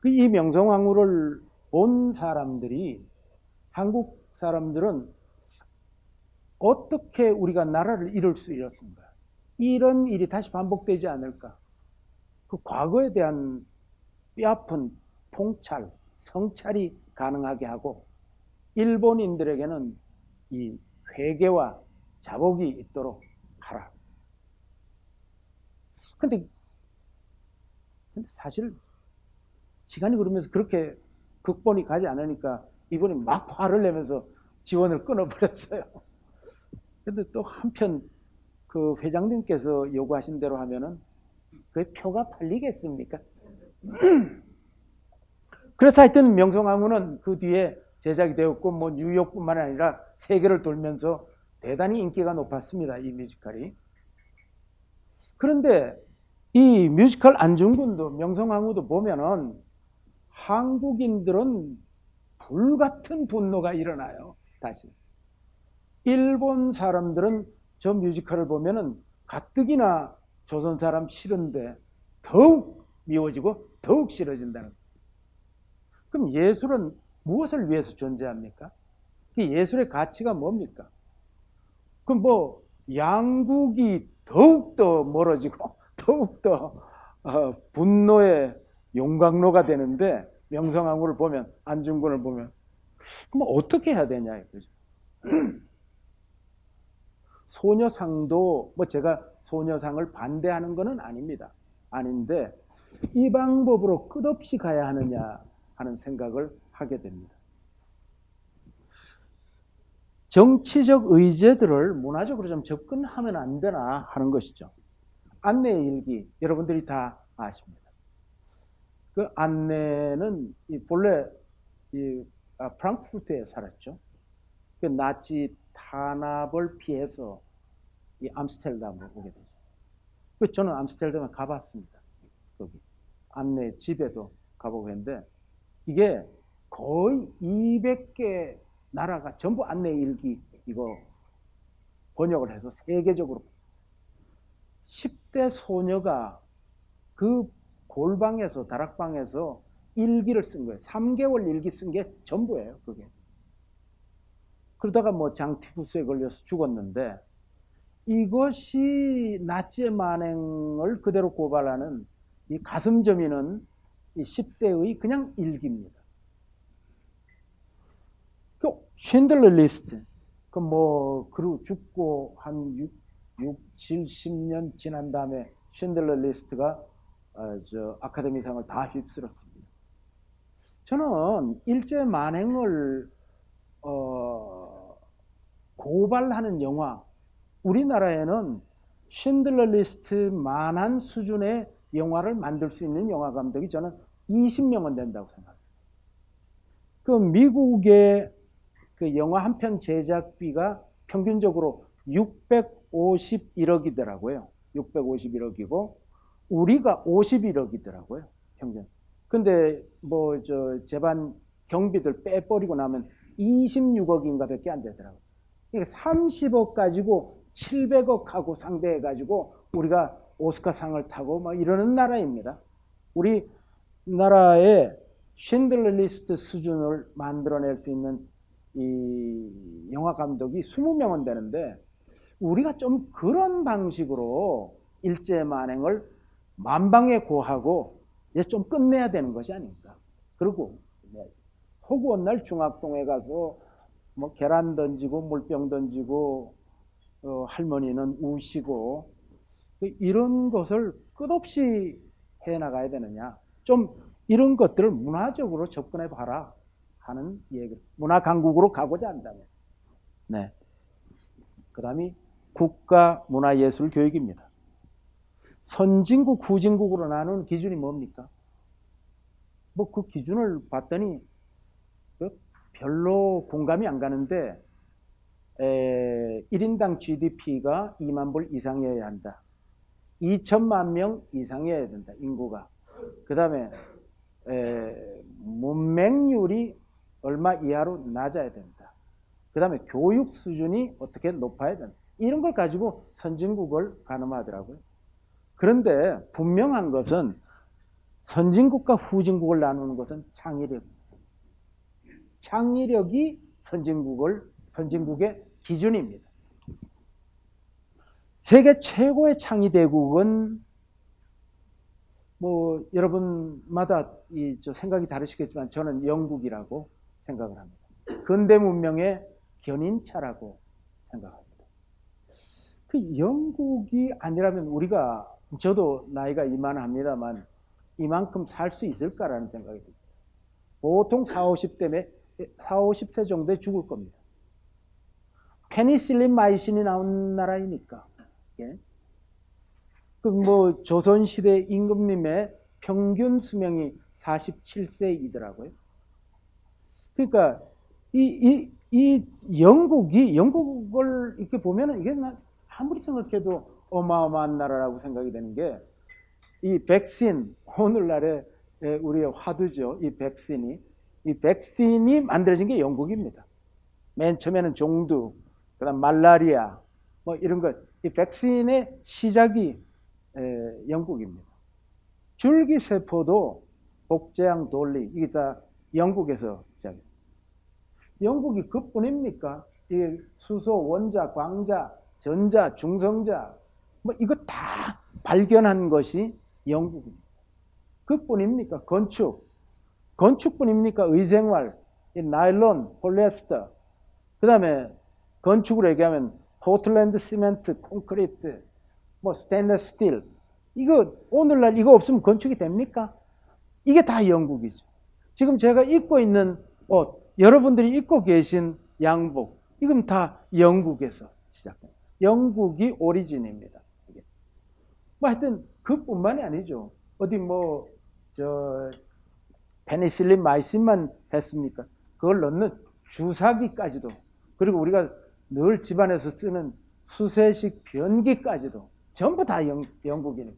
이 명성황후를 본 사람들이, 한국 사람들은 어떻게 우리가 나라를 이룰 수 있었는가? 이런 일이 다시 반복되지 않을까? 그 과거에 대한 뼈아픈 통찰, 성찰이 가능하게 하고 일본인들에게는 이 회개와 자복이 있도록 하라. 근데 사실 시간이 흐르면서 그렇게 극본이 가지 않으니까 이분이 막 화를 내면서 지원을 끊어버렸어요. 근데 또 한편 그 회장님께서 요구하신 대로 하면은 그 표가 팔리겠습니까? 그래서 하여튼 명성황후는 그 뒤에 제작이 되었고 뭐 뉴욕뿐만 아니라 세계를 돌면서 대단히 인기가 높았습니다. 이 뮤지컬이. 그런데 이 뮤지컬 안중근도 명성황후도 보면은 한국인들은 불같은 분노가 일어나요. 다시. 일본 사람들은 저 뮤지컬을 보면은 가뜩이나 조선 사람 싫은데 더욱 미워지고 더욱 싫어진다는. 그럼 예술은 무엇을 위해서 존재합니까? 그 예술의 가치가 뭡니까? 그럼 뭐 양국이 더욱더 멀어지고 더욱더 분노의 용광로가 되는데 명성황후를 보면 안중근을 보면 그럼 어떻게 해야 되냐 이거죠. 소녀상도 뭐 제가 소녀상을 반대하는 것은 아닙니다. 아닌데 이 방법으로 끝없이 가야 하느냐 하는 생각을 하게 됩니다. 정치적 의제들을 문화적으로 좀 접근하면 안 되나 하는 것이죠. 안내의 일기 여러분들이 다 아십니다. 그 안내는 본래 프랑크푸르트에 살았죠. 그 나치 탄압을 피해서 이 암스테르담으로 오게 되죠. 그 저는 암스테르담에 가봤습니다. 거기 안내 집에도 가보고 했는데 이게 거의 200개 나라가 전부 안내 일기 이거 번역을 해서 세계적으로 10대 소녀가 그 골방에서 다락방에서 일기를 쓴 거예요. 3개월 일기 쓴 게 전부예요. 그게. 그러다가 뭐 장티푸스에 걸려서 죽었는데 이것이 나치의 만행을 그대로 고발하는 이 가슴 저미는 이 10대의 그냥 일기입니다. 그 쉰들러 리스트 그 뭐 그리고 죽고 한 70년 지난 다음에 쉰들러 리스트가 저 아카데미상을 다 휩쓸었습니다. 저는 일제 만행을 고발하는 영화 우리나라에는 쉰들러 리스트만한 수준의 영화를 만들 수 있는 영화 감독이 저는 20명은 된다고 생각합니다. 그 미국의 그 영화 한 편 제작비가 평균적으로 651억이더라고요. 651억이고 우리가 51억이더라고요. 평균. 근데 뭐 저 재반 경비들 빼버리고 나면 26억인가 밖에 안 되더라고요. 그러니까 30억 가지고 700억 하고 상대해 가지고 우리가 오스카상을 타고 막 이러는 나라입니다. 우리 나라의 쉰들러 리스트 수준을 만들어낼 수 있는 이 영화 감독이 20명은 되는데 우리가 좀 그런 방식으로 일제 만행을 만방에 고하고 이제 좀 끝내야 되는 것이 아닌가. 그리고 허구한 날 중학동에 가서 뭐 계란 던지고 물병 던지고 할머니는 우시고 이런 것을 끝없이 해나가야 되느냐. 좀 이런 것들을 문화적으로 접근해 봐라 하는 얘기. 문화 강국으로 가고자 한다면. 네. 그 다음이 국가 문화예술 교육입니다. 선진국, 후진국으로 나누는 기준이 뭡니까? 뭐 그 기준을 봤더니 별로 공감이 안 가는데 1인당 GDP가 2만 불 이상이어야 한다. 2천만 명 이상이어야 된다. 인구가. 그 다음에 문맹률이 얼마 이하로 낮아야 된다. 그 다음에 교육 수준이 어떻게 높아야 된다. 이런 걸 가지고 선진국을 가늠하더라고요. 그런데 분명한 것은 선진국과 후진국을 나누는 것은 창의력입니다. 창의력이 선진국의 기준입니다. 세계 최고의 창의 대국은 뭐 여러분마다 생각이 다르시겠지만 저는 영국이라고 생각을 합니다. 근대 문명의 견인차라고 생각합니다. 그 영국이 아니라면 우리가 저도 나이가 이만합니다만 이만큼 살 수 있을까라는 생각이 듭니다. 보통 40세 정도에 죽을 겁니다. 페니실린 마이신이 나온 나라이니까. 예? 그 뭐 조선시대 임금님의 평균 수명이 47세이더라고요. 그러니까 이 영국을 이렇게 보면은 이게 아무리 생각해도 어마어마한 나라라고 생각이 되는 게, 이 백신, 오늘날의 우리의 화두죠. 이 백신이 만들어진 게 영국입니다. 맨 처음에는 종두, 그다음 말라리아, 뭐 이런 것. 이 백신의 시작이 영국입니다. 줄기세포도 복제양 돌리, 이게 다 영국에서 시작해요. 영국이 그뿐입니까? 이 수소, 원자, 광자, 전자, 중성자, 뭐 이거 다 발견한 것이 영국입니다. 그뿐입니까? 건축뿐입니까? 의생활, 이 나일론, 폴리에스터, 그 다음에 건축으로 얘기하면 포틀랜드 시멘트, 콘크리트, 뭐 스테인리스 스틸, 이거 오늘날 이거 없으면 건축이 됩니까? 이게 다 영국이죠. 지금 제가 입고 있는 옷, 여러분들이 입고 계신 양복, 이건 다 영국에서 시작됩니다. 영국이 오리진입니다. 이게. 뭐 하여튼 그뿐만이 아니죠. 어디 페니실린 마이신만 했습니까? 그걸 넣는 주사기까지도, 그리고 우리가 늘 집안에서 쓰는 수세식 변기까지도 전부 다 영국이니까.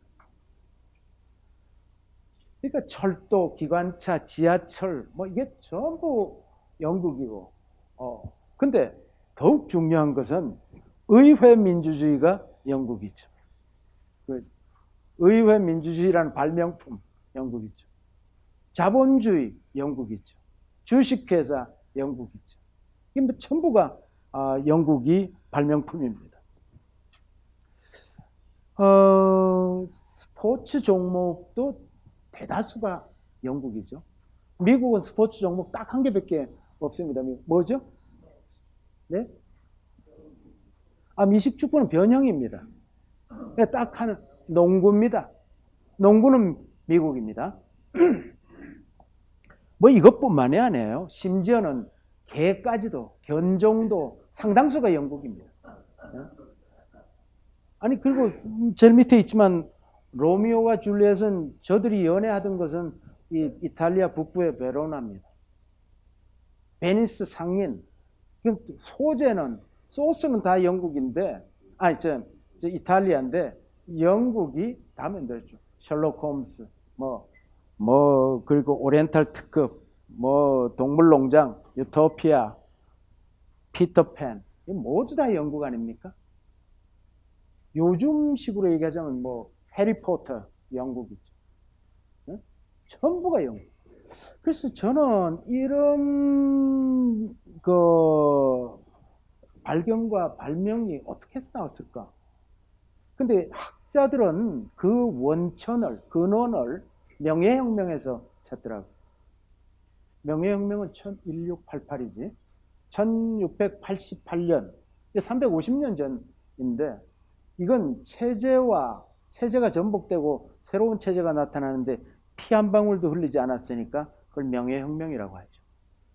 그러니까 철도, 기관차, 지하철, 뭐 이게 전부 영국이고. 근데 더욱 중요한 것은 의회 민주주의가 영국이죠. 그 의회 민주주의라는 발명품 영국이죠. 자본주의 영국이죠. 주식회사 영국이죠. 이게 뭐 전부가 영국이 발명품입니다. 스포츠 종목도 대다수가 영국이죠. 미국은 스포츠 종목 딱 한 개밖에 없습니다. 뭐죠? 네? 미식축구는 변형입니다. 딱 하는 농구입니다. 농구는 미국입니다. 뭐 이것뿐만이 아니에요. 심지어는 개까지도, 견종도 상당수가 영국입니다. 아니, 그리고 제일 밑에 있지만 로미오와 줄리엣은 저들이 연애하던 것은 이 이탈리아 북부의 베로나입니다. 베니스 상인, 소스는 다 영국인데, 이탈리아인데 영국이 다 만들었죠. 셜록 홈스, 그리고 오리엔탈 특급, 동물농장, 유토피아, 피터팬, 모두 다 영국 아닙니까? 요즘식으로 얘기하자면 해리포터 영국이죠. 네? 전부가 영국. 그래서 저는 이런 발견과 발명이 어떻게 해서 나왔을까? 근데 학자들은 그 근원을 명예혁명에서 찾더라고요. 명예혁명은 1688이지. 1688년, 350년 전인데, 이건 체제가 전복되고 새로운 체제가 나타나는데 피 한 방울도 흘리지 않았으니까 그걸 명예혁명이라고 하죠.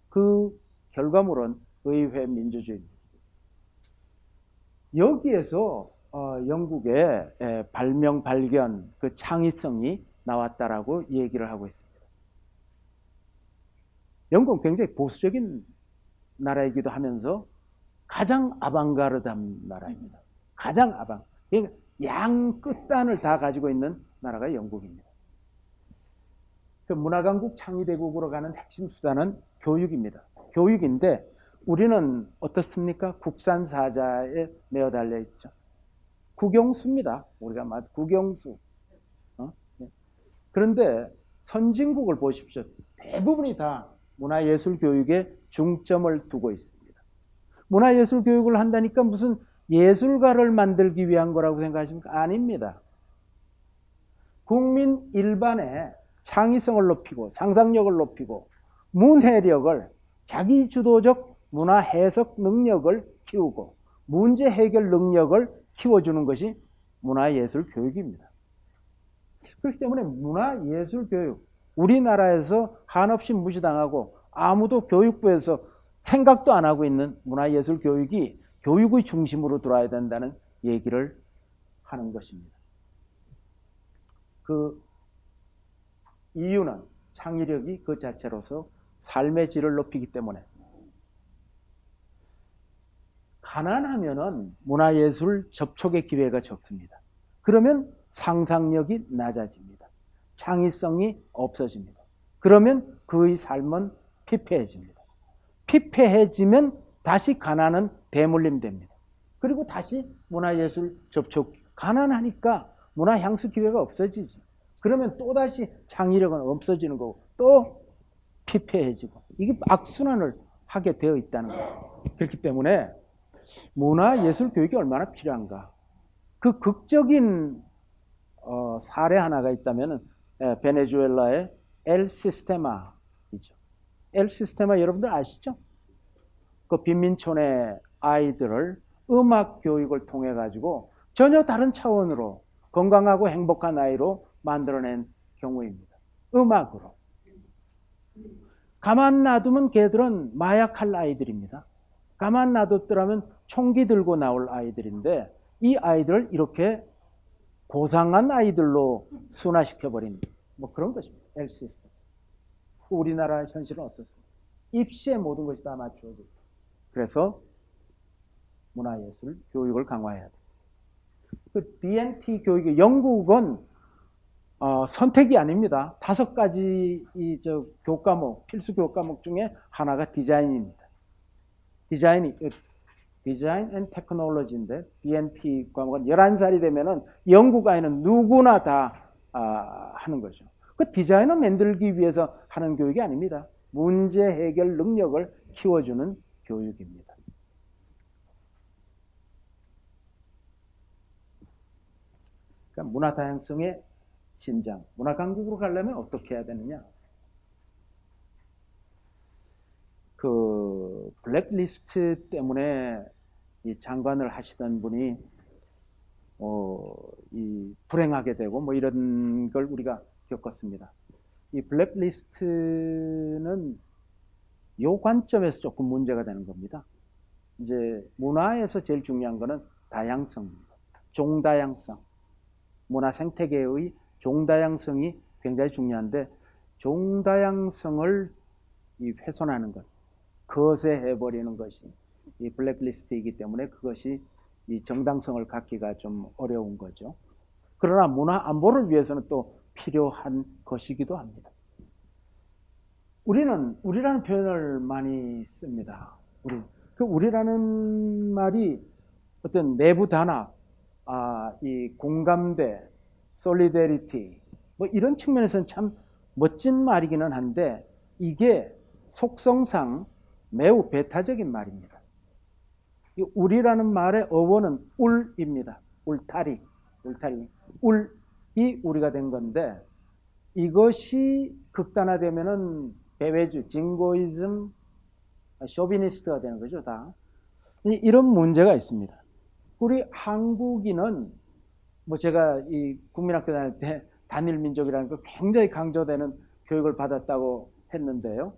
그 결과물은 의회 민주주의입니다. 여기에서 영국의 발명, 발견, 그 창의성이 나왔다라고 얘기를 하고 있습니다. 영국은 굉장히 보수적인 나라이기도 하면서 가장 아방가르드한 나라입니다. 가장 양 끝단을 다 가지고 있는 나라가 영국입니다. 그 문화강국 창의대국으로 가는 핵심 수단은 교육입니다. 교육인데 우리는 어떻습니까? 국산사자에 매어 달려 있죠. 국영수입니다. 우리가 국영수. 그런데 선진국을 보십시오. 대부분이 다 문화예술 교육에 중점을 두고 있습니다. 문화예술 교육을 한다니까 무슨 예술가를 만들기 위한 거라고 생각하십니까? 아닙니다. 국민 일반의 창의성을 높이고 상상력을 높이고 문해력을, 자기주도적 문화 해석 능력을 키우고 문제 해결 능력을 키워주는 것이 문화예술 교육입니다. 그렇기 때문에 문화예술 교육, 우리나라에서 한없이 무시당하고 아무도 교육부에서 생각도 안 하고 있는 문화예술 교육이 교육의 중심으로 들어와야 된다는 얘기를 하는 것입니다. 이유는 창의력이 그 자체로서 삶의 질을 높이기 때문에. 가난하면은 문화예술 접촉의 기회가 적습니다. 그러면 상상력이 낮아집니다. 창의성이 없어집니다. 그러면 그의 삶은 피폐해집니다. 피폐해지면 다시 가난은 대물림 됩니다. 그리고 다시 문화예술 접촉, 가난하니까 문화향수 기회가 없어지지. 그러면 또다시 창의력은 없어지는 거고 또 피폐해지고, 이게 악순환을 하게 되어 있다는 거예요. 그렇기 때문에 문화예술 교육이 얼마나 필요한가. 그 극적인 사례 하나가 있다면 베네수엘라의 엘 시스테마이죠. 엘 시스테마 여러분들 아시죠? 그 빈민촌의 아이들을 음악 교육을 통해 가지고 전혀 다른 차원으로 건강하고 행복한 아이로 만들어낸 경우입니다. 음악으로. 가만 놔두면 걔들은 마약할 아이들입니다. 가만 놔뒀더라면 총기 들고 나올 아이들인데 이 아이들을 이렇게 고상한 아이들로 순화시켜버린 뭐 그런 것입니다. 엘 시스템. 우리나라 현실은 어떻습니까? 입시에 모든 것이 다 맞추어져 있다. 그래서 문화예술 교육을 강화해야 돼. 그 DNT 교육이 영국은 선택이 아닙니다. 5가지 교과목, 필수 교과목 중에 하나가 디자인입니다. 디자인 앤 테크놀로지인데 DNT 과목은 11살이 되면은 영국 아이는 누구나 다 하는 거죠. 그 디자이너 만들기 위해서 하는 교육이 아닙니다. 문제 해결 능력을 키워주는 교육입니다. 그러니까 문화 다양성의 신장, 문화 강국으로 가려면 어떻게 해야 되느냐? 그 블랙리스트 때문에 이 장관을 하시던 분이 이 불행하게 되고 뭐 이런 걸 우리가 겪었습니다. 이 블랙리스트는 요 관점에서 조금 문제가 되는 겁니다. 이제 문화에서 제일 중요한 거는 다양성입니다. 종다양성. 문화 생태계의 종다양성이 굉장히 중요한데 종다양성을 훼손하는 것, 거세해버리는 것이 이 블랙리스트이기 때문에 그것이 이 정당성을 갖기가 좀 어려운 거죠. 그러나 문화 안보를 위해서는 또 필요한 것이기도 합니다. 우리는 우리라는 표현을 많이 씁니다. 우리라는 말이 어떤 내부 단합, 이 공감대, 솔리데리티 뭐 이런 측면에서는 참 멋진 말이기는 한데 이게 속성상 매우 배타적인 말입니다. 이 우리라는 말의 어원은 울입니다. 울타리. 울이 우리가 된 건데 이것이 극단화되면은 배회주, 징고이즘, 쇼비니스트가 되는 거죠, 다. 이런 문제가 있습니다. 우리 한국인은 뭐 제가 이 국민학교 다닐 때 단일 민족이라는 거 굉장히 강조되는 교육을 받았다고 했는데요.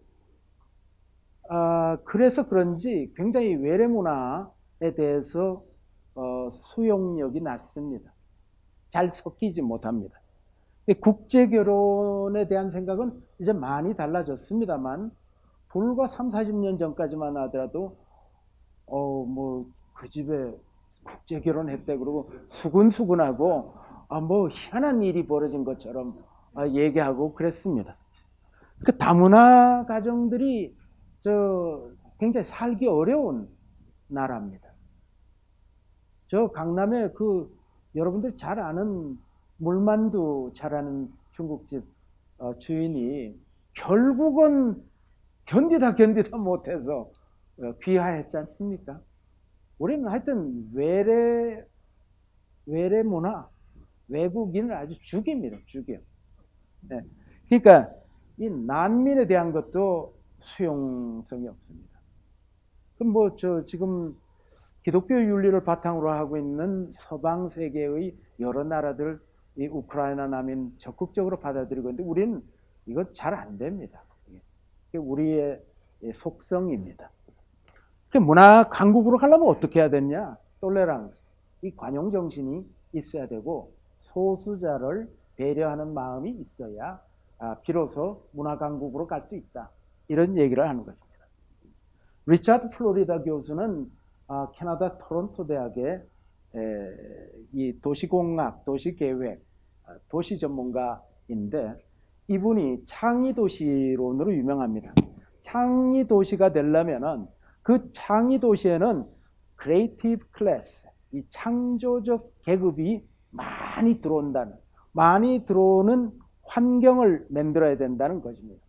그래서 그런지 굉장히 외래 문화에 대해서 수용력이 낮습니다. 잘 섞이지 못합니다. 국제 결혼에 대한 생각은 이제 많이 달라졌습니다만 불과 30-40년 전까지만 하더라도 뭐 그 집에 국제 결혼했대 그러고 수근수근하고 뭐 희한한 일이 벌어진 것처럼 얘기하고 그랬습니다. 그 다문화 가정들이 굉장히 살기 어려운 나라입니다. 저 강남에 여러분들 잘 아는 물만두 잘하는 중국집 주인이 결국은 견디다 못해서 귀화했지 않습니까? 우리는 하여튼 외래 문화, 외국인을 아주 죽입니다. 죽여. 네. 그러니까 이 난민에 대한 것도 수용성이 없습니다. 그럼 지금 기독교 윤리를 바탕으로 하고 있는 서방 세계의 여러 나라들 이 우크라이나 난민 적극적으로 받아들이고 있는데 우리는 이거 잘 안 됩니다. 이게 우리의 속성입니다. 문화 강국으로 가려면 어떻게 해야 되냐? 톨레랑스, 이 관용 정신이 있어야 되고 소수자를 배려하는 마음이 있어야 비로소 문화 강국으로 갈 수 있다. 이런 얘기를 하는 것입니다. 리차드 플로리다 교수는 캐나다 토론토 대학의 이 도시공학, 도시계획, 도시 전문가인데 이분이 창의도시론으로 유명합니다. 창의도시가 되려면은 그 창의도시에는 크리에이티브 클래스, 이 창조적 계급이 많이 들어온다는, 많이 들어오는 환경을 만들어야 된다는 것입니다.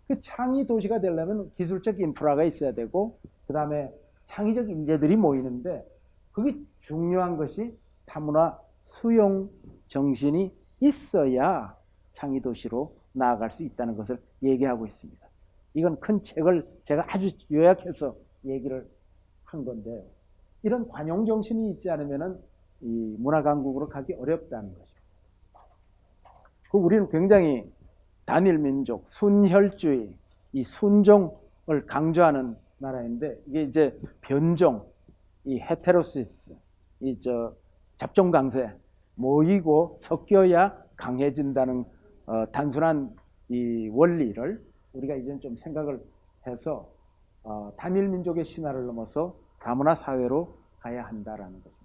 그 창의도시가 되려면 기술적 인프라가 있어야 되고 그 다음에 창의적 인재들이 모이는데 그게 중요한 것이 다문화 수용 정신이 있어야 창의도시로 나아갈 수 있다는 것을 얘기하고 있습니다. 이건 큰 책을 제가 아주 요약해서 얘기를 한 건데요. 이런 관용 정신이 있지 않으면 이 문화강국으로 가기 어렵다는 것입니다. 우리는 굉장히 단일 민족, 순혈주의, 이 순종을 강조하는 나라인데 이게 이제 변종, 이 헤테로시스, 이 잡종 강세 모이고 섞여야 강해진다는 단순한 이 원리를 우리가 이제 좀 생각을 해서 단일 민족의 신화를 넘어서 다문화 사회로 가야 한다라는 것입니다.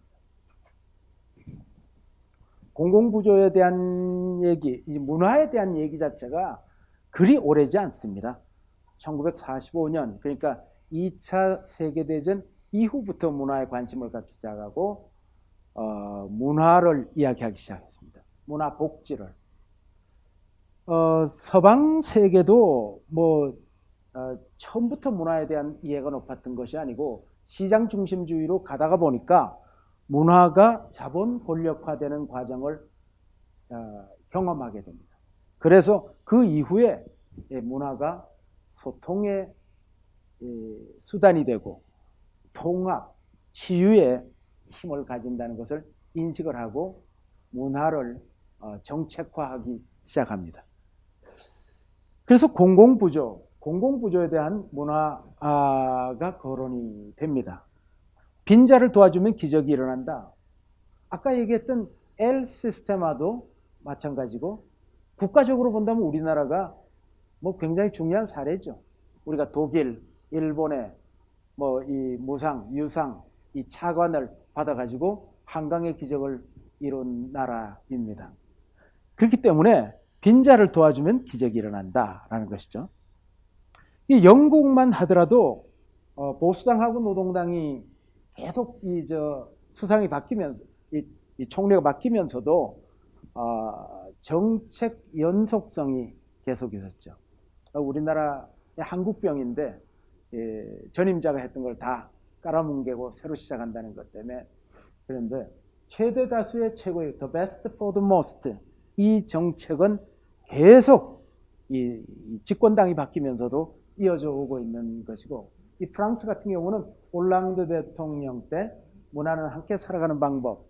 공공구조에 대한 얘기, 이 문화에 대한 얘기 자체가 그리 오래지 않습니다. 1945년, 그러니까 2차 세계대전 이후부터 문화에 관심을 갖기 시작하고 문화를 이야기하기 시작했습니다. 문화 복지를. 서방 세계도 처음부터 문화에 대한 이해가 높았던 것이 아니고 시장 중심주의로 가다가 보니까 문화가 자본 권력화되는 과정을 경험하게 됩니다. 그래서 그 이후에 문화가 소통의 수단이 되고 통합, 치유의 힘을 가진다는 것을 인식을 하고 문화를 정책화하기 시작합니다. 그래서 공공부조에 대한 문화가 거론이 됩니다. 빈자를 도와주면 기적이 일어난다. 아까 얘기했던 엘 시스테마도 마찬가지고 국가적으로 본다면 우리나라가 굉장히 중요한 사례죠. 우리가 독일, 일본의 이 무상, 유상, 이 차관을 받아가지고 한강의 기적을 이룬 나라입니다. 그렇기 때문에 빈자를 도와주면 기적이 일어난다라는 것이죠. 이 영국만 하더라도 보수당하고 노동당이 계속 수상이 바뀌면서 이 총리가 바뀌면서도 정책 연속성이 계속 있었죠. 우리나라의 한국병인데 전임자가 했던 걸 다 깔아뭉개고 새로 시작한다는 것 때문에 그런데 최대 다수의 최고의 the best for the most 이 정책은 계속 이 집권당이 바뀌면서도 이어져 오고 있는 것이고 이 프랑스 같은 경우는 올랑드 대통령 때 문화는 함께 살아가는 방법.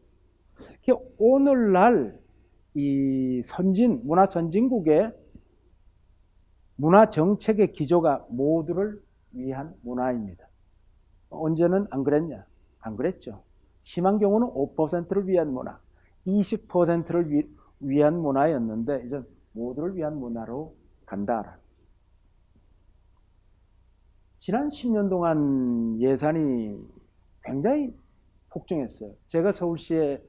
오늘날 이 문화 선진국의 문화 정책의 기조가 모두를 위한 문화입니다. 언제는 안 그랬냐? 안 그랬죠. 심한 경우는 5%를 위한 문화, 20%를 위한 문화였는데 이제 모두를 위한 문화로 간다. 지난 10년 동안 예산이 굉장히 폭증했어요. 제가 서울시에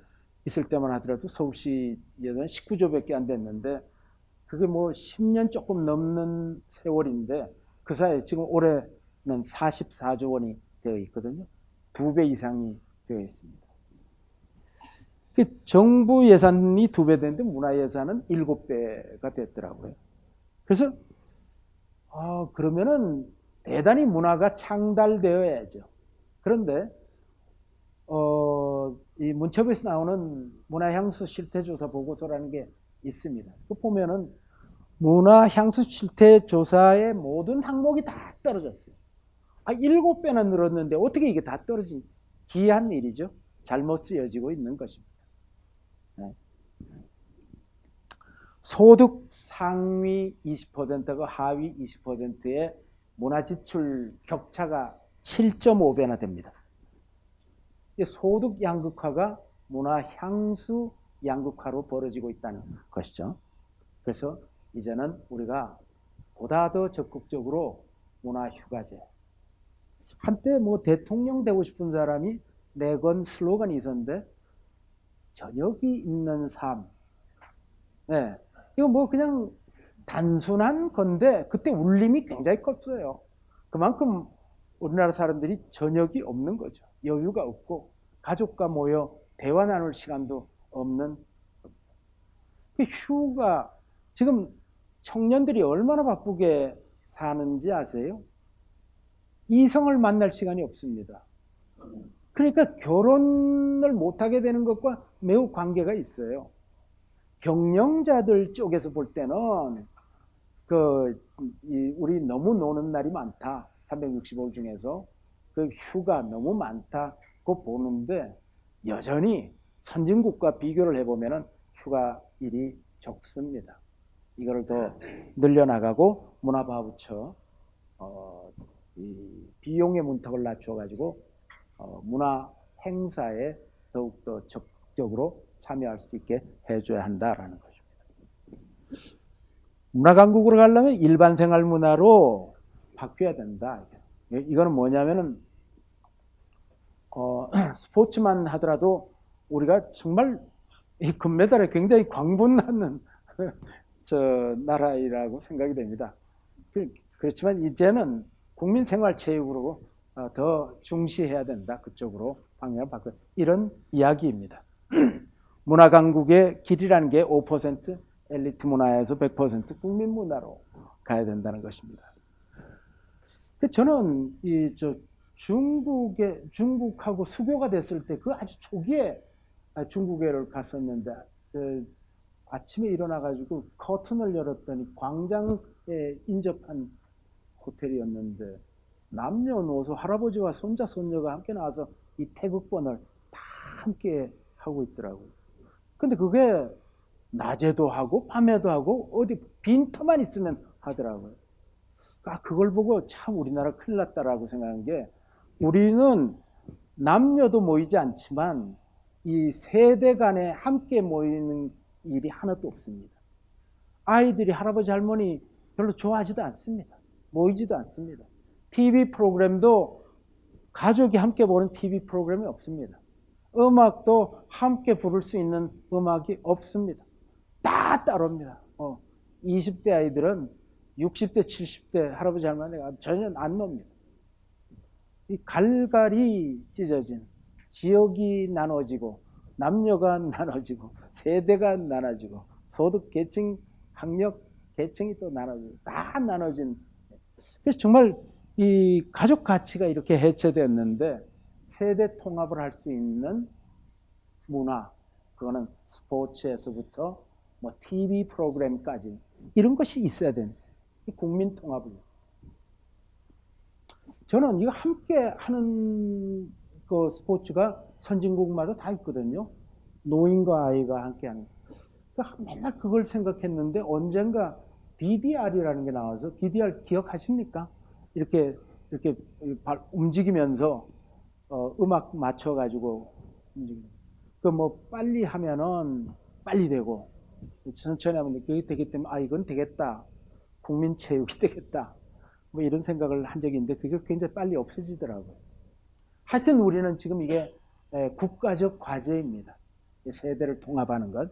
있을 때만 하더라도 서울시 예산이 19조밖에 안 됐는데 그게 10년 조금 넘는 세월인데 그 사이에 지금 올해는 44조 원이 되어 있거든요. 2배 이상이 되어 있습니다. 정부 예산이 2배 되는데 문화 예산은 7배가 됐더라고요. 그래서 그러면은 대단히 문화가 창달되어야죠. 그런데 이 문체부에서 나오는 문화향수 실태조사 보고서라는 게 있습니다. 그 보면은 문화향수 실태조사의 모든 항목이 다 떨어졌어요. 7배나 늘었는데 어떻게 이게 다 떨어진 기이한 일이죠. 잘못 쓰여지고 있는 것입니다. 네. 소득 상위 20%가 하위 20%의 문화지출 격차가 7.5배나 됩니다. 소득 양극화가 문화 향수 양극화로 벌어지고 있다는 것이죠. 그래서 이제는 우리가 보다 더 적극적으로 문화휴가제. 한때 뭐 대통령 되고 싶은 사람이 내건 슬로건이 있었는데 저녁이 있는 삶. 네, 이거 뭐 그냥 단순한 건데 그때 울림이 굉장히 컸어요. 그만큼 우리나라 사람들이 저녁이 없는 거죠. 여유가 없고 가족과 모여 대화 나눌 시간도 없는. 휴가, 지금 청년들이 얼마나 바쁘게 사는지 아세요? 이성을 만날 시간이 없습니다. 그러니까 결혼을 못하게 되는 것과 매우 관계가 있어요. 경영자들 쪽에서 볼 때는 우리 너무 노는 날이 많다. 365일 중에서 그 휴가 너무 많다고 보는데 여전히 선진국과 비교를 해보면 휴가일이 적습니다. 이거를 더 늘려나가고 문화부처 이 비용의 문턱을 낮춰가지고 문화 행사에 더욱더 적극적으로 참여할 수 있게 해줘야 한다라는 것입니다. 문화강국으로 가려면 일반 생활 문화로 바뀌어야 된다. 이거는 뭐냐면은 스포츠만 하더라도 우리가 정말 이 금메달에 굉장히 광분나는 나라이라고 생각이 됩니다. 그렇지만 이제는 국민생활체육으로 더 중시해야 된다. 그쪽으로 방향을 바꿔. 이런 이야기입니다. 문화강국의 길이라는 게 5% 엘리트 문화에서 100% 국민 문화로 가야 된다는 것입니다. 저는 중국하고 수교가 됐을 때 그 아주 초기에 중국에를 갔었는데 아침에 일어나가지고 커튼을 열었더니 광장에 인접한 호텔이었는데 남녀노소 할아버지와 손자 손녀가 함께 나와서 이 태극권을 다 함께 하고 있더라고요. 근데 그게 낮에도 하고 밤에도 하고 어디 빈터만 있으면 하더라고요. 그걸 보고 참 우리나라 큰일 났다라고 생각한 게 우리는 남녀도 모이지 않지만 이 세대 간에 함께 모이는 일이 하나도 없습니다. 아이들이 할아버지 할머니 별로 좋아하지도 않습니다. 모이지도 않습니다. TV 프로그램도 가족이 함께 보는 TV 프로그램이 없습니다. 음악도 함께 부를 수 있는 음악이 없습니다. 다 따로입니다. 20대 아이들은 60대, 70대 할아버지 할머니가 전혀 안 놉니다. 이 갈갈이 찢어진 지역이 나눠지고 남녀가 나눠지고 세대가 나눠지고 소득 계층, 학력 계층이 또 나눠지고 다 나눠진. 그래서 정말 이 가족 가치가 이렇게 해체됐는데 세대 통합을 할 수 있는 문화, 그거는 스포츠에서부터 뭐 TV 프로그램까지 이런 것이 있어야 되는 국민 통합을. 저는 이거 함께 하는 그 스포츠가 선진국마다 다 있거든요. 노인과 아이가 함께 하는. 맨날 그걸 생각했는데 언젠가 DDR이라는 게 나와서 DDR 기억하십니까? 이렇게 움직이면서 음악 맞춰가지고 움직이는. 뭐 빨리 하면은 빨리 되고 천천히 하면 그게 되기 때문에 이건 되겠다. 국민체육이 되겠다. 뭐 이런 생각을 한 적이 있는데 그게 굉장히 빨리 없어지더라고요. 하여튼 우리는 지금 이게 국가적 과제입니다. 세대를 통합하는 것.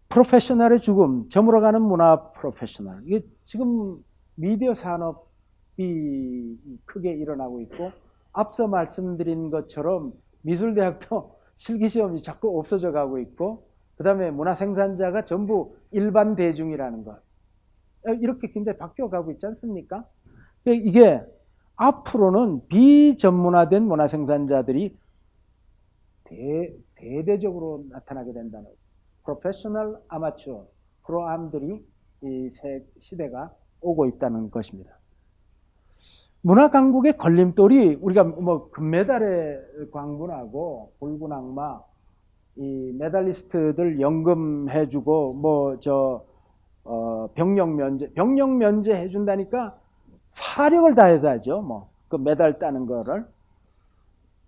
프로페셔널의 죽음, 저물어가는 문화 프로페셔널. 이게 지금 미디어 산업이 크게 일어나고 있고 앞서 말씀드린 것처럼 미술대학도 실기시험이 자꾸 없어져 가고 있고 그 다음에 문화생산자가 전부 일반 대중이라는 것. 이렇게 굉장히 바뀌어가고 있지 않습니까? 이게 앞으로는 비전문화된 문화생산자들이 대대적으로 나타나게 된다는 거죠. 프로페셔널 아마추어, 프로암들이 이 시대가 오고 있다는 것입니다. 문화강국의 걸림돌이 우리가 뭐 금메달에 광분하고 붉은 악마, 이 메달리스트들 연금해주고 병력 면제 해준다니까 사력을 다해서 하죠. 뭐 그 메달 따는 거를.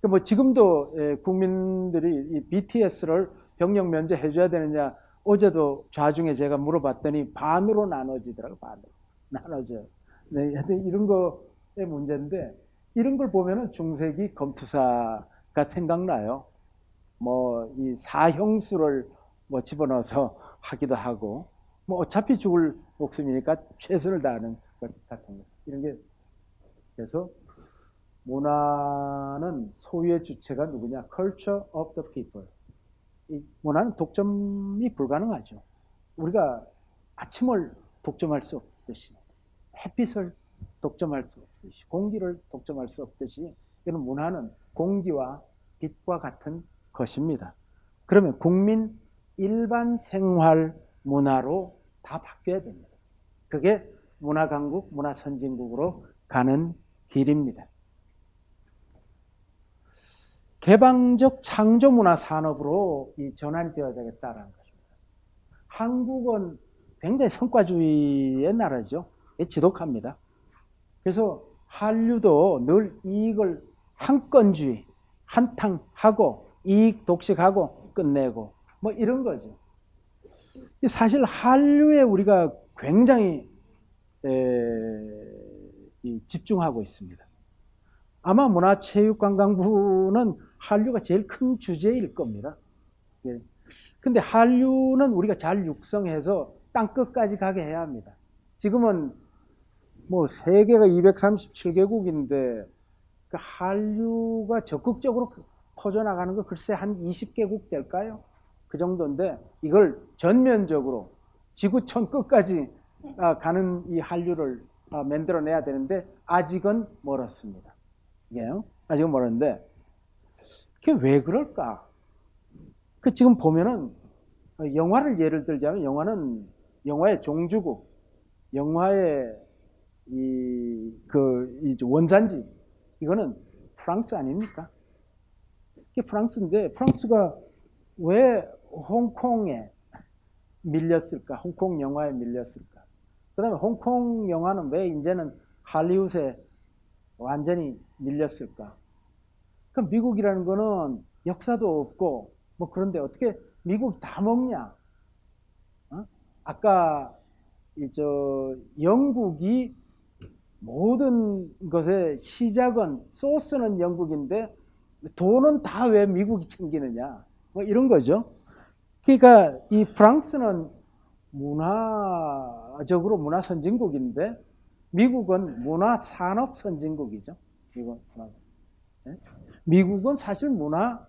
뭐 지금도 국민들이 이 BTS를 병력 면제 해줘야 되느냐 어제도 좌중에 제가 물어봤더니 반으로 나눠지더라고요. 반으로 나눠져요. 네, 하여튼 이런 거의 문제인데 이런 걸 보면은 중세기 검투사가 생각나요. 뭐 이 사형수를 뭐 집어넣어서 하기도 하고 뭐 어차피 죽을 목숨이니까 최선을 다하는 것 같은 거. 이런 게 그래서 문화는 소유의 주체가 누구냐? Culture of the people. 이 문화는 독점이 불가능하죠. 우리가 아침을 독점할 수 없듯이 햇빛을 독점할 수 없듯이 공기를 독점할 수 없듯이 이런 문화는 공기와 빛과 같은 것입니다. 그러면 국민 일반 생활 문화로 다 바뀌어야 됩니다. 그게 문화강국, 문화선진국으로 가는 길입니다. 개방적 창조문화 산업으로 이 전환이 되어야 되겠다는 것입니다. 한국은 굉장히 성과주의의 나라죠. 지독합니다. 그래서 한류도 늘 이익을 한건주의, 한탕하고 이익 독식하고 끝내고 뭐 이런 거죠. 사실 한류에 우리가 굉장히 집중하고 있습니다. 아마 문화체육관광부는 한류가 제일 큰 주제일 겁니다. 근데 한류는 우리가 잘 육성해서 땅끝까지 가게 해야 합니다. 지금은 뭐 세계가 237개국인데 그 한류가 적극적으로 퍼져나가는 거 글쎄 한 20개국 될까요? 그 정도인데 이걸 전면적으로 지구촌 끝까지 가는 이 한류를 만들어내야 되는데 아직은 멀었습니다. 이게요? 아직은 멀었는데 그게 왜 그럴까? 그 지금 보면은 영화를 예를 들자면 영화의 종주국, 영화의 이 원산지 이거는 프랑스 아닙니까? 이게 프랑스인데 프랑스가 왜 홍콩에 밀렸을까? 홍콩 영화에 밀렸을까? 그다음에 홍콩 영화는 왜 이제는 할리우드에 완전히 밀렸을까? 그럼 미국이라는 거는 역사도 없고 뭐 그런데 어떻게 미국 다 먹냐? 아까 영국이 모든 것의 시작은 소스는 영국인데 돈은 다 왜 미국이 챙기느냐? 뭐 이런 거죠. 그러니까 이 프랑스는 문화적으로 문화 선진국인데 미국은 문화 산업 선진국이죠. 미국은 사실 문화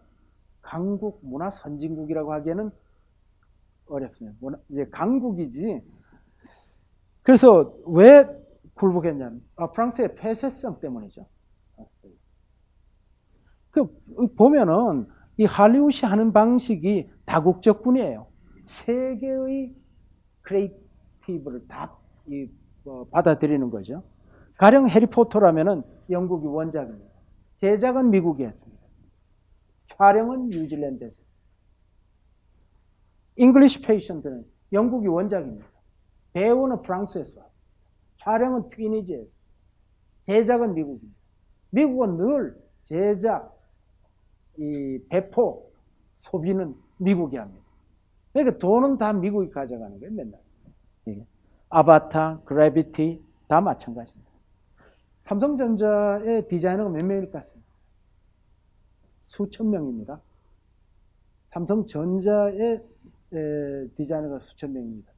강국, 문화 선진국이라고 하기에는 어렵습니다. 이제 강국이지. 그래서 왜 굴복했냐면 프랑스의 폐쇄성 때문이죠. 보면은 이 할리우드이 하는 방식이 다국적뿐이에요. 세계의 크리에이티브를 다 받아들이는 거죠. 가령 해리포터라면은 영국이 원작입니다. 제작은 미국이 했습니다. 촬영은 뉴질랜드에서. 잉글리시 페이션트는 영국이 원작입니다. 배우는 프랑스에서. 촬영은 튀니지에서. 제작은 미국입니다. 미국은 늘 제작, 이 배포, 소비는 미국이 합니다. 그러니까 돈은 다 미국이 가져가는 거예요, 맨날. 아바타, 그래비티 다 마찬가지입니다. 삼성전자의 디자이너가 몇 명일 것 같습니다? 수천 명입니다. 삼성전자의 디자이너가 수천 명입니다.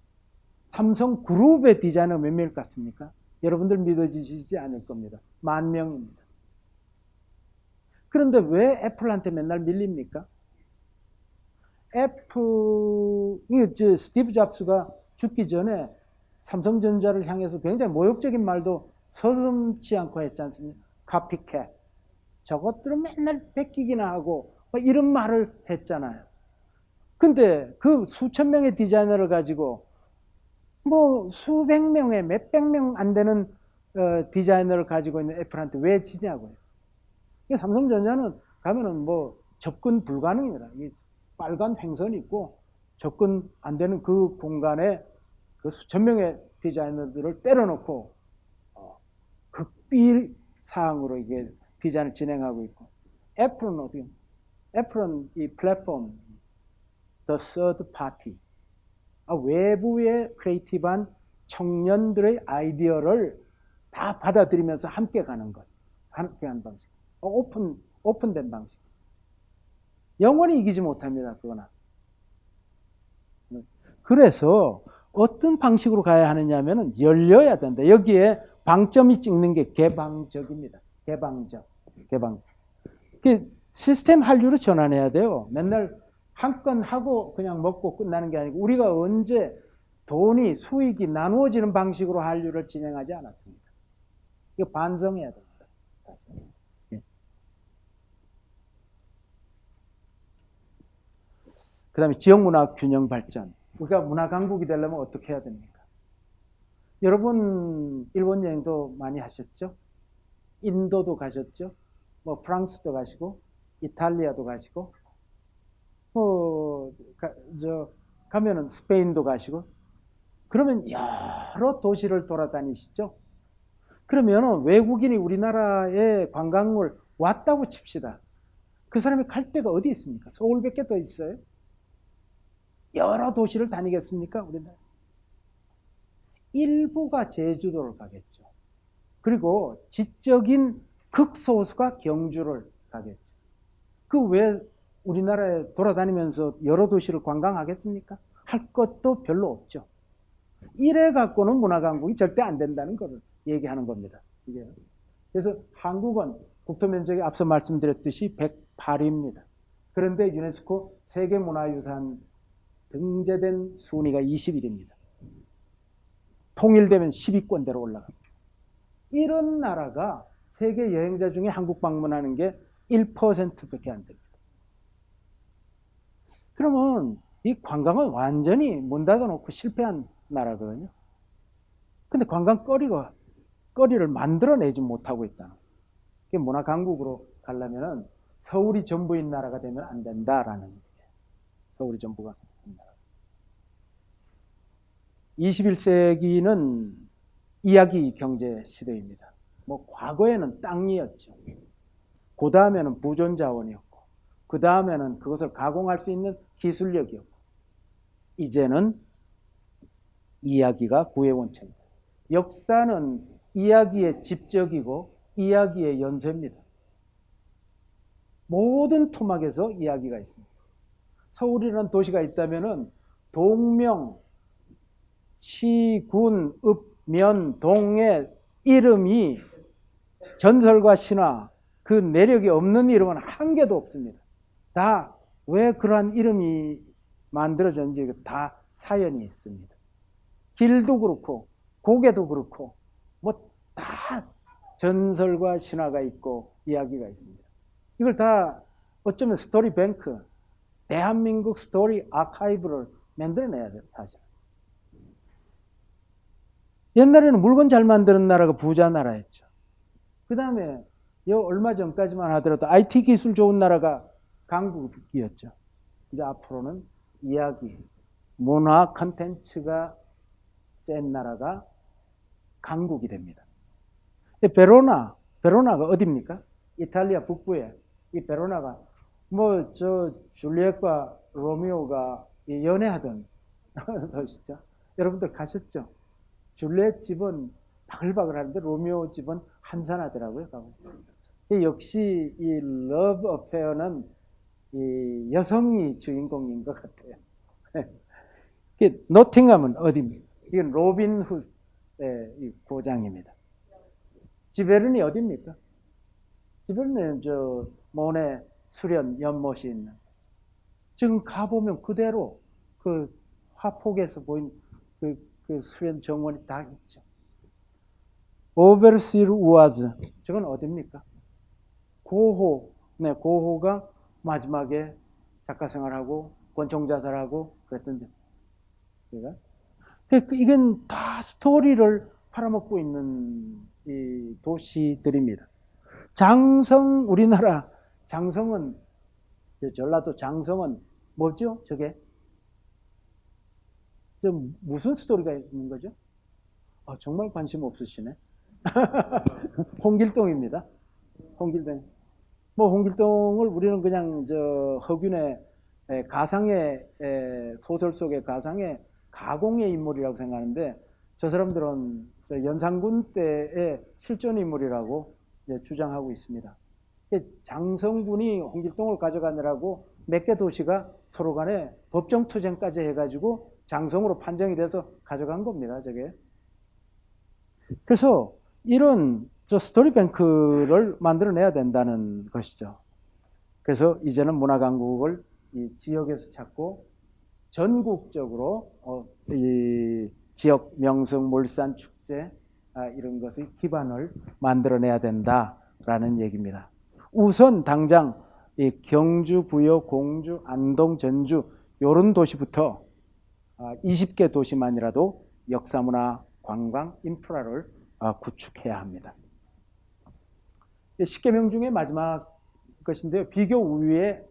삼성그룹의 디자이너가 몇 명일 것 같습니까? 여러분들 믿어지시지 않을 겁니다. 10,000명입니다. 그런데 왜 애플한테 맨날 밀립니까? 스티브 잡스가 죽기 전에 삼성전자를 향해서 굉장히 모욕적인 말도 서슴지 않고 했지 않습니까? 카피캣. 저것들은 맨날 베끼기나 하고 이런 말을 했잖아요. 근데 그 수천 명의 디자이너를 가지고 뭐 수백 명의 몇백 명 안 되는 디자이너를 가지고 있는 애플한테 왜 치냐고요. 삼성전자는 가면은 뭐 접근 불가능입니다. 빨간 횡선이 있고 접근 안 되는 그 공간에 그 수천 명의 디자이너들을 때려놓고 극비 사항으로 이게 디자인을 진행하고 있고 애플은 이 플랫폼 The Third Party 외부의 크리에이티브한 청년들의 아이디어를 다 받아들이면서 함께 가는 것. 함께 하는 방식. 오픈된 방식. 영원히 이기지 못합니다. 그거나. 그래서 어떤 방식으로 가야 하느냐 하면은 열려야 된다. 여기에 방점이 찍는 게 개방적입니다. 개방적. 시스템 한류로 전환해야 돼요. 맨날 한 건 하고 그냥 먹고 끝나는 게 아니고 우리가 언제 돈이 수익이 나누어지는 방식으로 한류를 진행하지 않았습니다. 이거 반성해야 됩니다. 그 다음에 지역문화 균형 발전. 우리가 문화 강국이 되려면 어떻게 해야 됩니까? 여러분 일본 여행도 많이 하셨죠? 인도도 가셨죠? 뭐 프랑스도 가시고 이탈리아도 가시고 가면은 스페인도 가시고 그러면 여러 도시를 돌아다니시죠? 그러면 외국인이 우리나라에 관광을 왔다고 칩시다. 그 사람이 갈 데가 어디 있습니까? 서울밖에 더 있어요? 여러 도시를 다니겠습니까? 우리나라. 일부가 제주도를 가겠죠. 그리고 지적인 극소수가 경주를 가겠죠. 그 왜 우리나라에 돌아다니면서 여러 도시를 관광하겠습니까? 할 것도 별로 없죠. 이래 갖고는 문화강국이 절대 안 된다는 것을 얘기하는 겁니다. 이게. 그래서 한국은 국토 면적이 앞서 말씀드렸듯이 108위입니다. 그런데 유네스코 세계문화유산 등재된 순위가 20위입니다. 통일되면 10위권대로 올라갑니다. 이런 나라가 세계 여행자 중에 한국 방문하는 게 1%밖에 안 됩니다. 그러면 이 관광은 완전히 문 닫아놓고 실패한 나라거든요. 근데 관광거리를 만들어내지 못하고 있다는 거예요. 문화 강국으로 가려면 서울이 전부인 나라가 되면 안 된다라는 거예요. 서울이 전부가. 21세기는 이야기 경제 시대입니다. 뭐 과거에는 땅이었죠. 그 다음에는 부존 자원이었고, 그 다음에는 그것을 가공할 수 있는 기술력이었고, 이제는 이야기가 구의 원천입니다. 역사는 이야기의 집적이고 이야기의 연쇄입니다. 모든 토막에서 이야기가 있습니다. 서울이라는 도시가 있다면은 동명, 시, 군, 읍, 면, 동의 이름이 전설과 신화, 그 내력이 없는 이름은 한 개도 없습니다. 다 왜 그러한 이름이 만들어졌는지 다 사연이 있습니다. 길도 그렇고 고개도 그렇고 뭐 다 전설과 신화가 있고 이야기가 있습니다. 이걸 다 어쩌면 스토리 뱅크, 대한민국 스토리 아카이브를 만들어내야 돼요, 사실. 옛날에는 물건 잘 만드는 나라가 부자 나라였죠. 그 다음에 얼마 전까지만 하더라도 IT 기술 좋은 나라가 강국이었죠. 이제 앞으로는 이야기, 문화 컨텐츠가 센 나라가 강국이 됩니다. 베로나가 어디입니까? 이탈리아 북부에 이 베로나가 줄리엣과 로미오가 연애하던 도시죠. 여러분들 가셨죠? 줄리엣 집은 바글바글 하는데 로미오 집은 한산하더라고요. 역시 이 러브 어페어는 이 여성이 주인공인 것 같아요. 노팅엄은 어디입니까? 이건 로빈 훗의 고장입니다. 지베른이 어디입니까? 지베른은 모네 수련 연못이 있는. 지금 가보면 그대로 그 화폭에서 보인 그 수련 정원이 다 있죠. 오베르시르 우아즈. 저건 어디입니까? 고호가 마지막에 작가 생활하고 권총 자살하고 그랬던데. 이건 다 스토리를 팔아먹고 있는 이 도시들입니다. 우리나라 장성은, 전라도 장성은 뭐죠? 저게? 무슨 스토리가 있는 거죠? 정말 관심 없으시네. 홍길동입니다. 홍길동. 홍길동을 우리는 그냥 허균의 가상의 소설 속의 가상의 가공의 인물이라고 생각하는데 저 사람들은 연산군 때의 실존 인물이라고 주장하고 있습니다. 장성군이 홍길동을 가져가느라고 몇 개 도시가 서로 간에 법정 투쟁까지 해가지고 장성으로 판정이 돼서 가져간 겁니다, 저게. 그래서 이런 스토리뱅크를 만들어내야 된다는 것이죠. 그래서 이제는 문화강국을 이 지역에서 찾고 전국적으로 이 지역 명승 몰산 축제 이런 것의 기반을 만들어내야 된다라는 얘기입니다. 우선 당장 이 경주, 부여, 공주, 안동, 전주 이런 도시부터 20개 도시만이라도 역사문화, 관광, 인프라를 구축해야 합니다. 10계명 중에 마지막 것인데요. 비교 우위에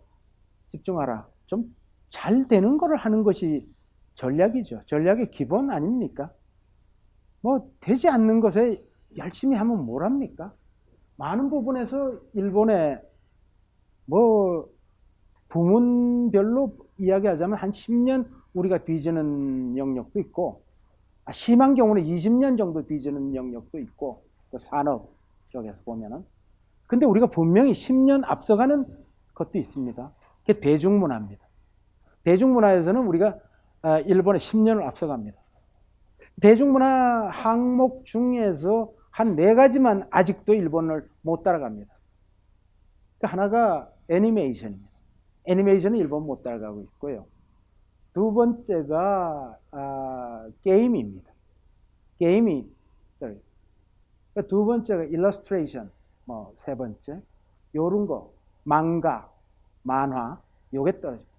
집중하라. 좀 잘 되는 거를 하는 것이 전략이죠. 전략의 기본 아닙니까? 뭐 되지 않는 것에 열심히 하면 뭘 합니까? 많은 부분에서 일본의 뭐 부문별로 이야기하자면 한 10년 우리가 뒤지는 영역도 있고 심한 경우는 20년 정도 뒤지는 영역도 있고 그 산업 쪽에서 보면은 근데 우리가 분명히 10년 앞서가는 것도 있습니다. 그게 대중문화입니다. 대중문화에서는 우리가 일본의 10년을 앞서갑니다. 대중문화 항목 중에서 한 4가지만 아직도 일본을 못 따라갑니다. 하나가 애니메이션입니다. 애니메이션은 일본 못 따라가고 있고요. 두 번째가 게임입니다. 게임이 두 번째가 일러스트레이션, 뭐 세 번째 요런 거 망가, 만화 요게 떨어집니다.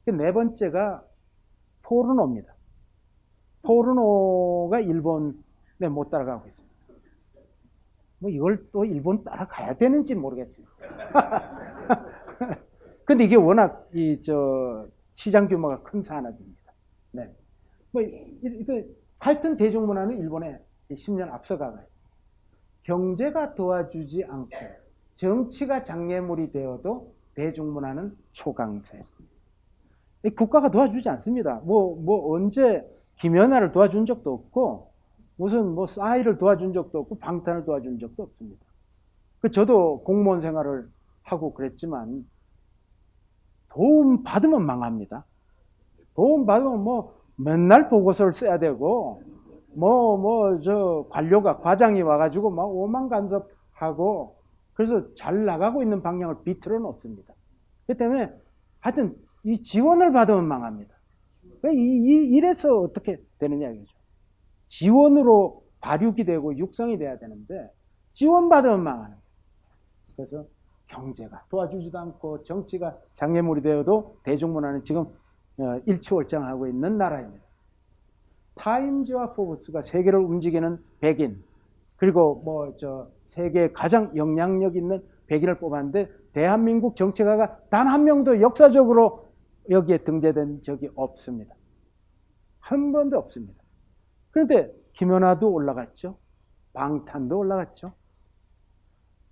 네 번째가 포르노입니다. 포르노가 일본에 못 따라가고 있습니다. 뭐 이걸 또 일본 따라가야 되는지 모르겠어요. 근데 이게 워낙 시장 규모가 큰 산업입니다. 네. 하여튼 대중문화는 일본에 10년 앞서가요. 경제가 도와주지 않고 정치가 장애물이 되어도 대중문화는 초강세. 국가가 도와주지 않습니다. 언제 김연아를 도와준 적도 없고 무슨 싸이를 도와준 적도 없고 방탄을 도와준 적도 없습니다. 저도 공무원 생활을 하고 그랬지만 도움 받으면 망합니다. 도움 받으면 맨날 보고서를 써야 되고 관료가 과장이 와가지고 오만 간섭하고 그래서 잘 나가고 있는 방향을 비틀어 놓습니다. 그렇기 때문에 하여튼 이 지원을 받으면 망합니다. 이래서 어떻게 되느냐 이거죠. 지원으로 발육이 되고 육성이 돼야 되는데 지원받으면 망하는 거예요. 그래서 경제가 도와주지도 않고 정치가 장애물이 되어도 대중문화는 지금 일치월장하고 있는 나라입니다. 타임즈와 포브스가 세계를 움직이는 100인 그리고 세계에 가장 영향력 있는 100인을 뽑았는데 대한민국 정치가가 단 한 명도 역사적으로 여기에 등재된 적이 없습니다. 한 번도 없습니다. 그런데 김연아도 올라갔죠. 방탄도 올라갔죠.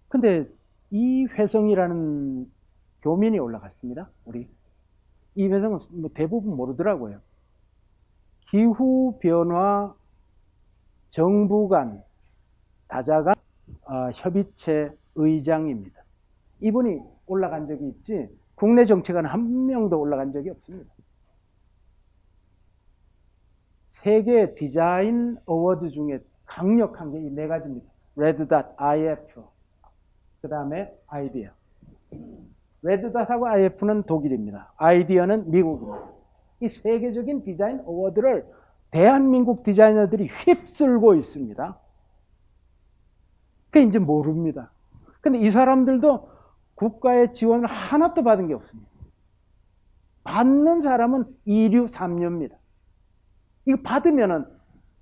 근데 이회성이라는 교민이 올라갔습니다. 이 회성은 대부분 모르더라고요. 기후변화 정부 간 다자간 협의체 의장입니다. 이분이 올라간 적이 있지 국내 정치가는 한 명도 올라간 적이 없습니다. 세계 디자인 어워드 중에 강력한 게 이 4가지입니다. 레드닷, IF, 그 다음에 아이디어. 레드닷하고 IF는 독일입니다. 아이디어는 미국입니다. 이 세계적인 디자인 어워드를 대한민국 디자이너들이 휩쓸고 있습니다. 그게 이제 모릅니다. 근데 이 사람들도 국가의 지원을 하나도 받은 게 없습니다. 받는 사람은 2류, 3류입니다. 이거 받으면은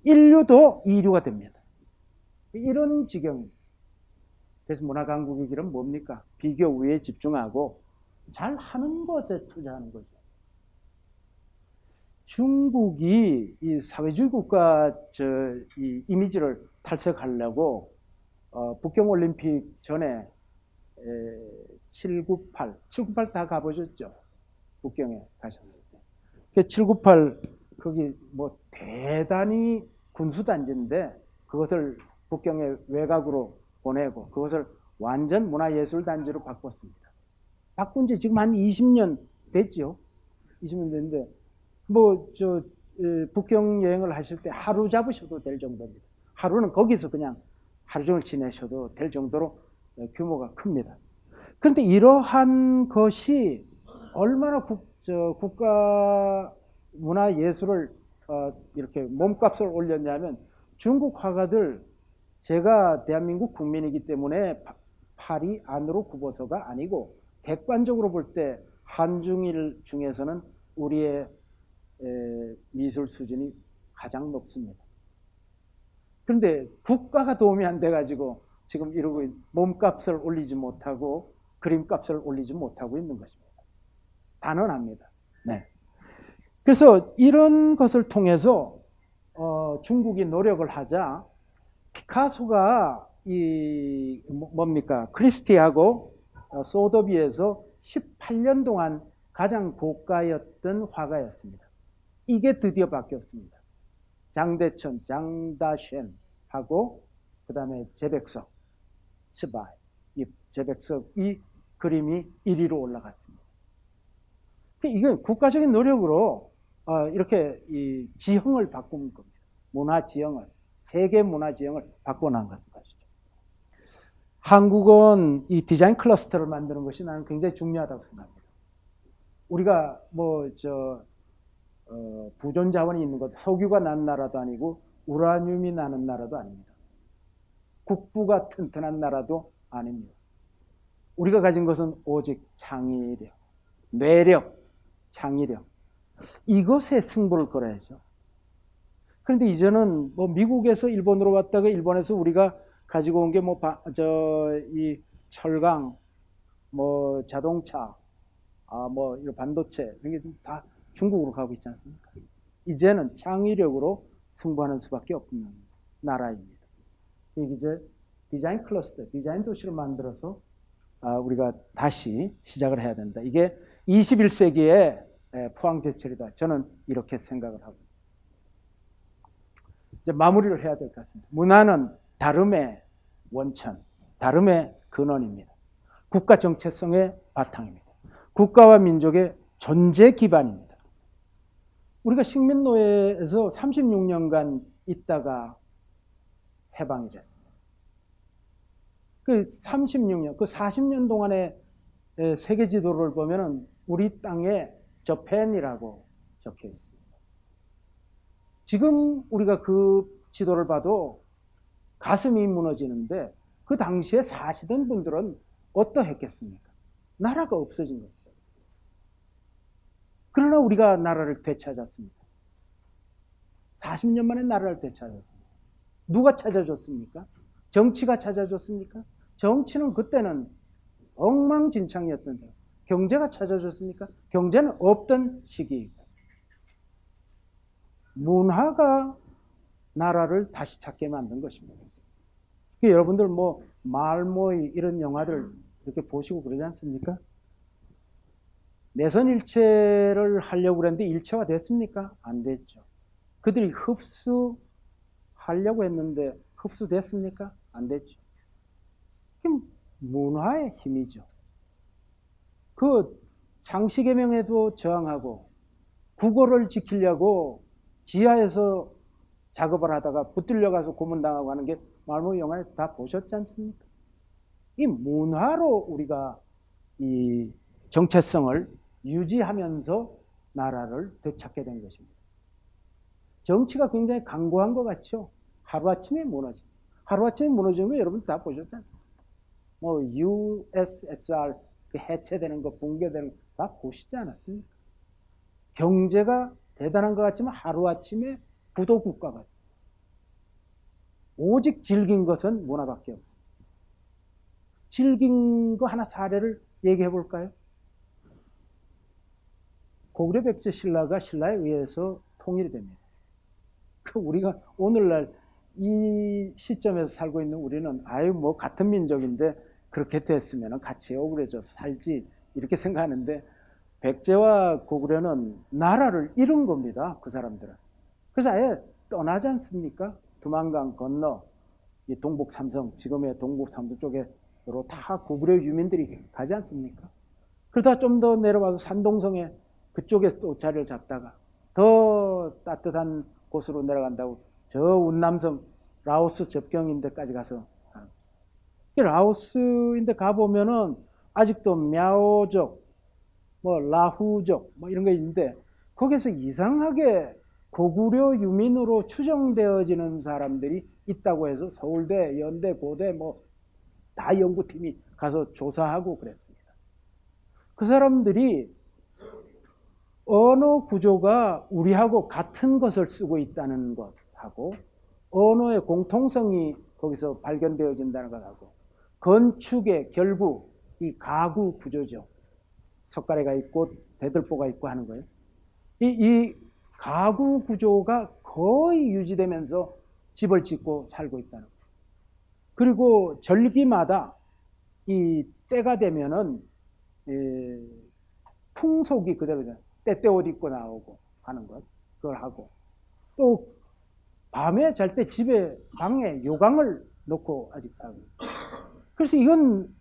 1류도 2류가 됩니다. 이런 지경입니다. 그래서 문화강국의 길은 뭡니까? 비교 우위에 집중하고 잘 하는 것에 투자하는 거죠. 중국이 이 사회주의 국가 이 이미지를 탈색하려고 북경 올림픽 전에 798 다 가보셨죠? 북경에 가셨을 때. 798 거기 뭐 대단히 군수단지인데 그것을 북경의 외곽으로 보내고 그것을 완전 문화예술단지로 바꿨습니다. 바꾼 지 지금 한 20년 됐죠. 20년 됐는데 북경 여행을 하실 때 하루 잡으셔도 될 정도입니다. 하루는 거기서 그냥 하루 종일 지내셔도 될 정도로 규모가 큽니다. 그런데 이러한 것이 얼마나 국가 문화예술을 이렇게 몸값을 올렸냐면 중국 화가들, 제가 대한민국 국민이기 때문에 팔이 안으로 굽어서가 아니고 객관적으로 볼 때 한중일 중에서는 우리의 미술 수준이 가장 높습니다. 그런데 국가가 도움이 안 돼가지고 지금 이러고 몸값을 올리지 못하고 그림값을 올리지 못하고 있는 것입니다. 단언합니다. 네. 그래서 이런 것을 통해서 중국이 노력을 하자 피카소가 크리스티하고 소더비에서 18년 동안 가장 고가였던 화가였습니다. 이게 드디어 바뀌었습니다. 장대천, 장다쉔하고 그 다음에 제백석, 츠바이, 이 제백석이 그림이 1위로 올라갔습니다. 이건 국가적인 노력으로 이렇게 이 지형을 바꾼 겁니다. 문화 지형을, 세계 문화 지형을 바꿔놓은 것이죠. 한국은 이 디자인 클러스터를 만드는 것이 나는 굉장히 중요하다고 생각합니다. 우리가 부존 자원이 있는 것, 석유가 난 나라도 아니고 우라늄이 나는 나라도 아닙니다. 국부가 튼튼한 나라도 아닙니다. 우리가 가진 것은 오직 창의력, 뇌력, 창의력, 이것에 승부를 걸어야죠. 그런데 이제는 미국에서 일본으로 왔다가 일본에서 우리가 가지고 온 게 이 철강, 자동차, 이런 반도체, 이런 게 다 중국으로 가고 있지 않습니까? 이제는 창의력으로 승부하는 수밖에 없는 나라입니다. 이제 디자인 클러스터, 디자인 도시를 만들어서 우리가 다시 시작을 해야 된다. 이게 21세기의 포항제철이다. 저는 이렇게 생각을 하고 이제 마무리를 해야 될 것 같습니다. 문화는 다름의 원천, 다름의 근원입니다. 국가 정체성의 바탕입니다. 국가와 민족의 존재 기반입니다. 우리가 식민노예에서 36년간 있다가 해방이 됐습니다. 그 36년, 그 40년 동안의 세계 지도를 보면은 우리 땅에 저펜이라고 적혀 있습니다. 지금 우리가 그 지도를 봐도 가슴이 무너지는데 그 당시에 사시던 분들은 어떠했겠습니까? 나라가 없어진 거죠. 그러나 우리가 나라를 되찾았습니다. 40년 만에 나라를 되찾았습니다. 누가 찾아줬습니까? 정치가 찾아줬습니까? 정치는 그때는 엉망진창이었던 데요. 경제가 찾아줬습니까? 경제는 없던 시기이고 문화가 나라를 다시 찾게 만든 것입니다. 여러분들 말모이 이런 영화들 이렇게 보시고 그러지 않습니까? 내선 일체를 하려고 그랬는데 일체화 됐습니까? 안 됐죠. 그들이 흡수하려고 했는데 흡수됐습니까? 안 됐죠. 문화의 힘이죠. 그 창씨개명에도 저항하고 국어를 지키려고 지하에서 작업을 하다가 붙들려 가서 고문당하고 하는 게 말모 영화에 다 보셨지 않습니까? 이 문화로 우리가 이 정체성을 유지하면서 나라를 되찾게 된 것입니다. 정치가 굉장히 강고한 것 같죠? 하루아침에 무너집니다. 하루아침에 무너지는 거 여러분 다 보셨잖아요. USSR 해체되는 거, 붕괴되는 거 다 보시지 않았습니까? 경제가 대단한 것 같지만 하루아침에 부도국가가 오직 즐긴 것은 문화밖에 없습니다. 즐긴 거 하나 사례를 얘기해 볼까요? 고구려 백제 신라가 신라에 의해서 통일이 됩니다. 우리가 오늘날 이 시점에서 살고 있는 우리는 같은 민족인데 그렇게 됐으면 같이 어우러져서 살지 이렇게 생각하는데 백제와 고구려는 나라를 잃은 겁니다. 그 사람들은. 그래서 아예 떠나지 않습니까? 두만강 건너 이 동북 삼성, 지금의 동북 삼성 쪽에로 다 고구려 유민들이 가지 않습니까? 그러다 좀 더 내려와서 산동성에 그쪽에 또 자리를 잡다가 더 따뜻한 곳으로 내려간다고 저 운남성 라오스 접경인데까지 가서 라오스인데 가보면은 아직도 мя오족, 뭐 라후족 뭐 이런 게 있는데 거기서 이상하게 고구려 유민으로 추정되어지는 사람들이 있다고 해서 서울대, 연대, 고대 뭐 다 연구팀이 가서 조사하고 그랬습니다. 그 사람들이 언어 구조가 우리하고 같은 것을 쓰고 있다는 것하고 언어의 공통성이 거기서 발견되어진다는 것하고 건축의 결국 이 가구 구조죠. 석가래가 있고 대들보가 있고 하는 거예요. 이 가구 구조가 거의 유지되면서 집을 짓고 살고 있다는 거예요. 그리고 절기마다 이 때가 되면은 풍속이 그대로잖아요. 때때 옷 입고 나오고 하는 것, 그걸 하고 또 밤에 잘 때 집에 방에 요강을 놓고 아직 살고. 그래서 이건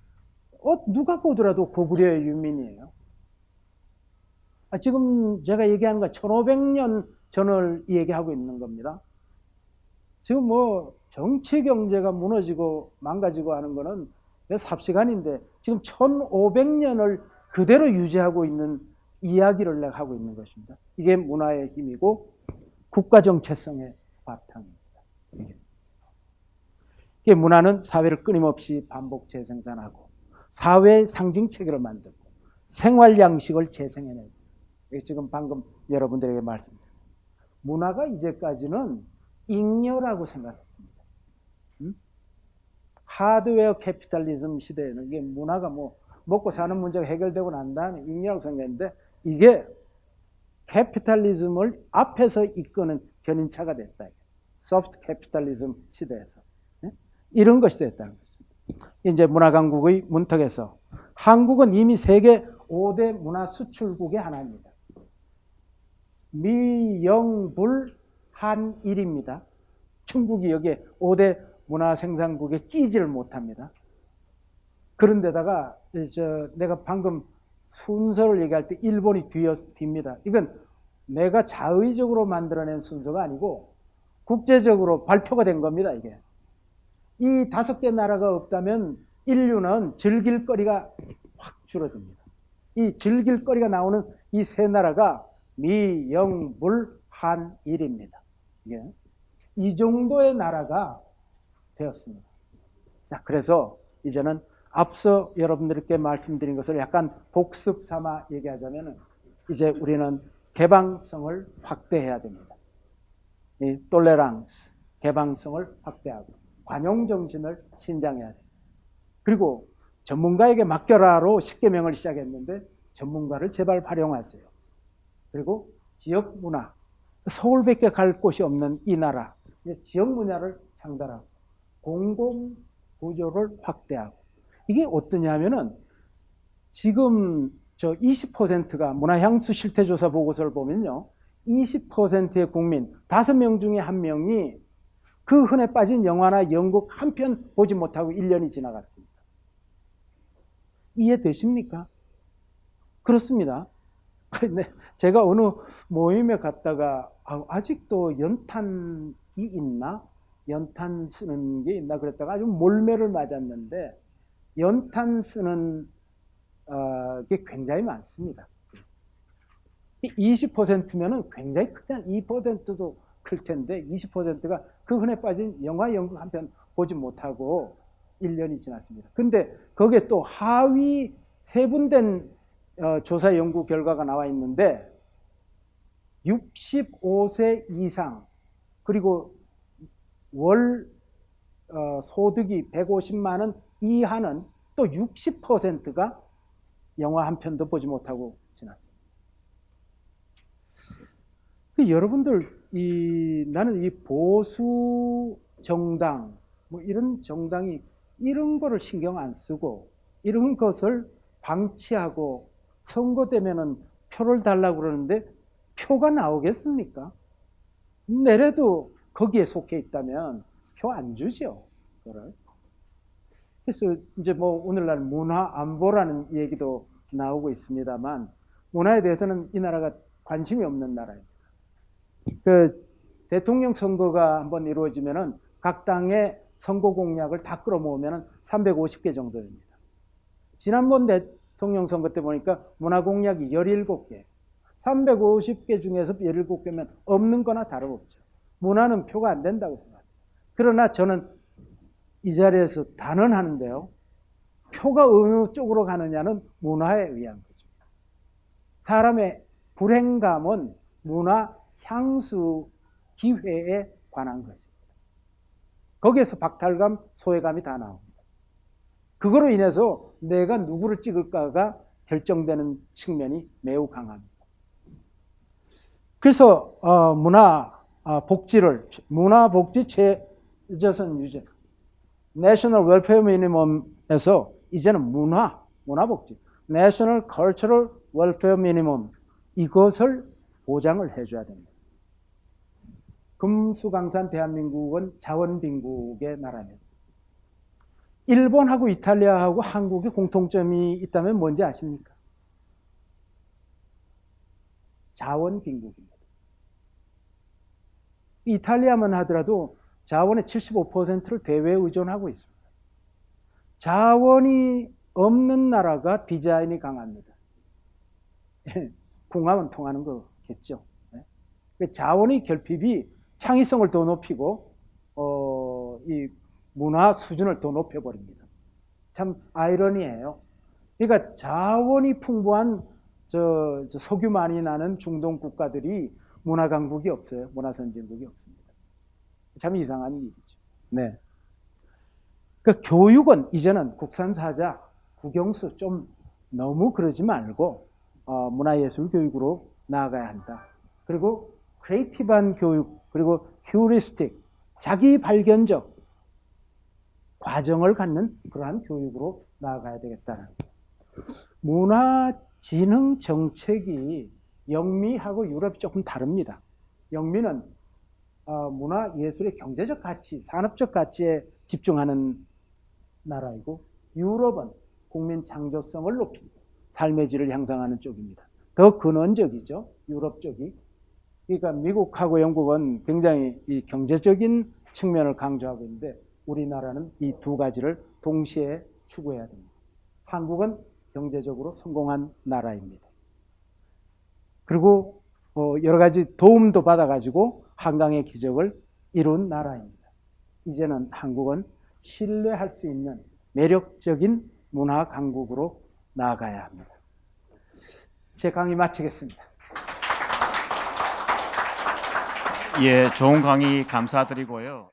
누가 보더라도 고구려의 유민이에요. 지금 제가 얘기하는 건 1500년 전을 얘기하고 있는 겁니다. 지금 뭐 정치 경제가 무너지고 망가지고 하는 거는 삽시간인데 지금 1500년을 그대로 유지하고 있는 이야기를 내가 하고 있는 것입니다. 이게 문화의 힘이고 국가 정체성의 바탕입니다. 이게 문화는 사회를 끊임없이 반복 재생산하고 사회의 상징 체계를 만들고 생활 양식을 재생해내고 지금 방금 여러분들에게 말씀드렸습니다. 문화가 이제까지는 잉여라고 생각했습니다. 하드웨어 캐피탈리즘 시대에는 이게 문화가 뭐 먹고 사는 문제가 해결되고 난 다음에 잉여라고 생각했는데 이게 캐피탈리즘을 앞에서 이끄는 견인차가 됐다. 소프트 캐피탈리즘 시대에서 이런 것이 됐다는 것입니다. 이제 문화강국의 문턱에서 한국은 이미 세계 5대 문화 수출국의 하나입니다. 미영불 한일입니다. 중국이 여기에 5대 문화 생산국에 끼지를 못합니다. 그런데다가 내가 방금 순서를 얘기할 때 일본이 뒤입니다. 이건 내가 자의적으로 만들어낸 순서가 아니고 국제적으로 발표가 된 겁니다. 이게 이 5개 나라가 없다면 인류는 즐길 거리가 확 줄어듭니다. 이 즐길 거리가 나오는 이 세 나라가 미, 영, 물, 한, 일입니다. 이게 이 정도의 나라가 되었습니다. 자, 그래서 이제는 앞서 여러분들께 말씀드린 것을 약간 복습 삼아 얘기하자면 이제 우리는 개방성을 확대해야 됩니다. 이 톨레랑스, 개방성을 확대하고 관용 정신을 신장해야 됩니다. 그리고 전문가에게 맡겨라로 10계명을 시작했는데 전문가를 제발 활용하세요. 그리고 지역 문화, 서울밖에 갈 곳이 없는 이 나라, 지역 문화를 창달하고 공공 구조를 확대하고 이게 어떠냐면은 지금 저 20%가 문화향수 실태조사 보고서를 보면요. 20%의 국민, 5명 중에 1명이 그 흔해 빠진 영화나 연극 한 편 보지 못하고 1년이 지나갔습니다. 이해되십니까? 그렇습니다. 제가 어느 모임에 갔다가 아직도 연탄이 있나? 연탄 쓰는 게 있나? 그랬다가 아주 몰매를 맞았는데 연탄 쓰는 게 굉장히 많습니다. 20%면은 굉장히 크잖아요. 2%도 클 텐데 20%가 그 흔해 빠진 영화 연극 한 편 보지 못하고 1년이 지났습니다. 근데 거기에 또 하위 세분된 조사 연구 결과가 나와 있는데 65세 이상 그리고 월 소득이 150만 원 이하는 또 60%가 영화 한 편도 보지 못하고 지났습니다. 여러분들 나는 이 보수 정당 뭐 이런 정당이 이런 거를 신경 안 쓰고 이런 것을 방치하고 선거 되면은 표를 달라고 그러는데 표가 나오겠습니까? 내래도 거기에 속해 있다면 표 안 주죠. 그걸. 그래서 이제 뭐 오늘날 문화 안보라는 얘기도 나오고 있습니다만 문화에 대해서는 이 나라가 관심이 없는 나라입니다. 그 대통령 선거가 한번 이루어지면은 각 당의 선거 공약을 다 끌어모으면은 350개 정도 됩니다. 지난번 대통령 선거 때 보니까 문화 공약이 17개. 350개 중에서 17개면 없는 거나 다름없죠. 문화는 표가 안 된다고 생각합니다. 그러나 저는 이 자리에서 단언하는데요. 표가 어느 쪽으로 가느냐는 문화에 의한 거죠. 사람의 불행감은 문화 향수 기회에 관한 것입니다. 거기에서 박탈감, 소외감이 다 나옵니다. 그거로 인해서 내가 누구를 찍을까가 결정되는 측면이 매우 강합니다. 그래서 문화 복지 최저선 유지, National Welfare Minimum에서 이제는 문화 복지, National Cultural Welfare Minimum 이것을 보장을 해줘야 됩니다. 금수강산 대한민국은 자원빈국의 나라입니다. 일본하고 이탈리아하고 한국의 공통점이 있다면 뭔지 아십니까? 자원빈국입니다. 이탈리아만 하더라도 자원의 75%를 대외에 의존하고 있습니다. 자원이 없는 나라가 디자인이 강합니다. 궁합은 통하는 거겠죠. 자원의 결핍이 창의성을 더 높이고 이 문화 수준을 더 높여버립니다. 참 아이러니해요. 그러니까 자원이 풍부한 석유 많이 나는 중동 국가들이 문화 강국이 없어요. 문화 선진국이 없습니다. 참 이상한 일이죠. 네. 그 교육은 이제는 국산사자, 국영수 좀 너무 그러지 말고 문화예술 교육으로 나아가야 한다. 그리고 크리에이티브한 교육, 그리고 휴리스틱, 자기 발견적 과정을 갖는 그러한 교육으로 나아가야 되겠다는 문화진흥 정책이 영미하고 유럽이 조금 다릅니다. 영미는 문화예술의 경제적 가치, 산업적 가치에 집중하는 나라이고 유럽은 국민 창조성을 높이고 삶의 질을 향상하는 쪽입니다. 더 근원적이죠. 유럽 쪽이. 그러니까 미국하고 영국은 굉장히 이 경제적인 측면을 강조하고 있는데 우리나라는 이 두 가지를 동시에 추구해야 됩니다. 한국은 경제적으로 성공한 나라입니다. 그리고 여러 가지 도움도 받아가지고 한강의 기적을 이룬 나라입니다. 이제는 한국은 신뢰할 수 있는 매력적인 문화 강국으로 나아가야 합니다. 제 강의 마치겠습니다. 예, 좋은 강의 감사드리고요.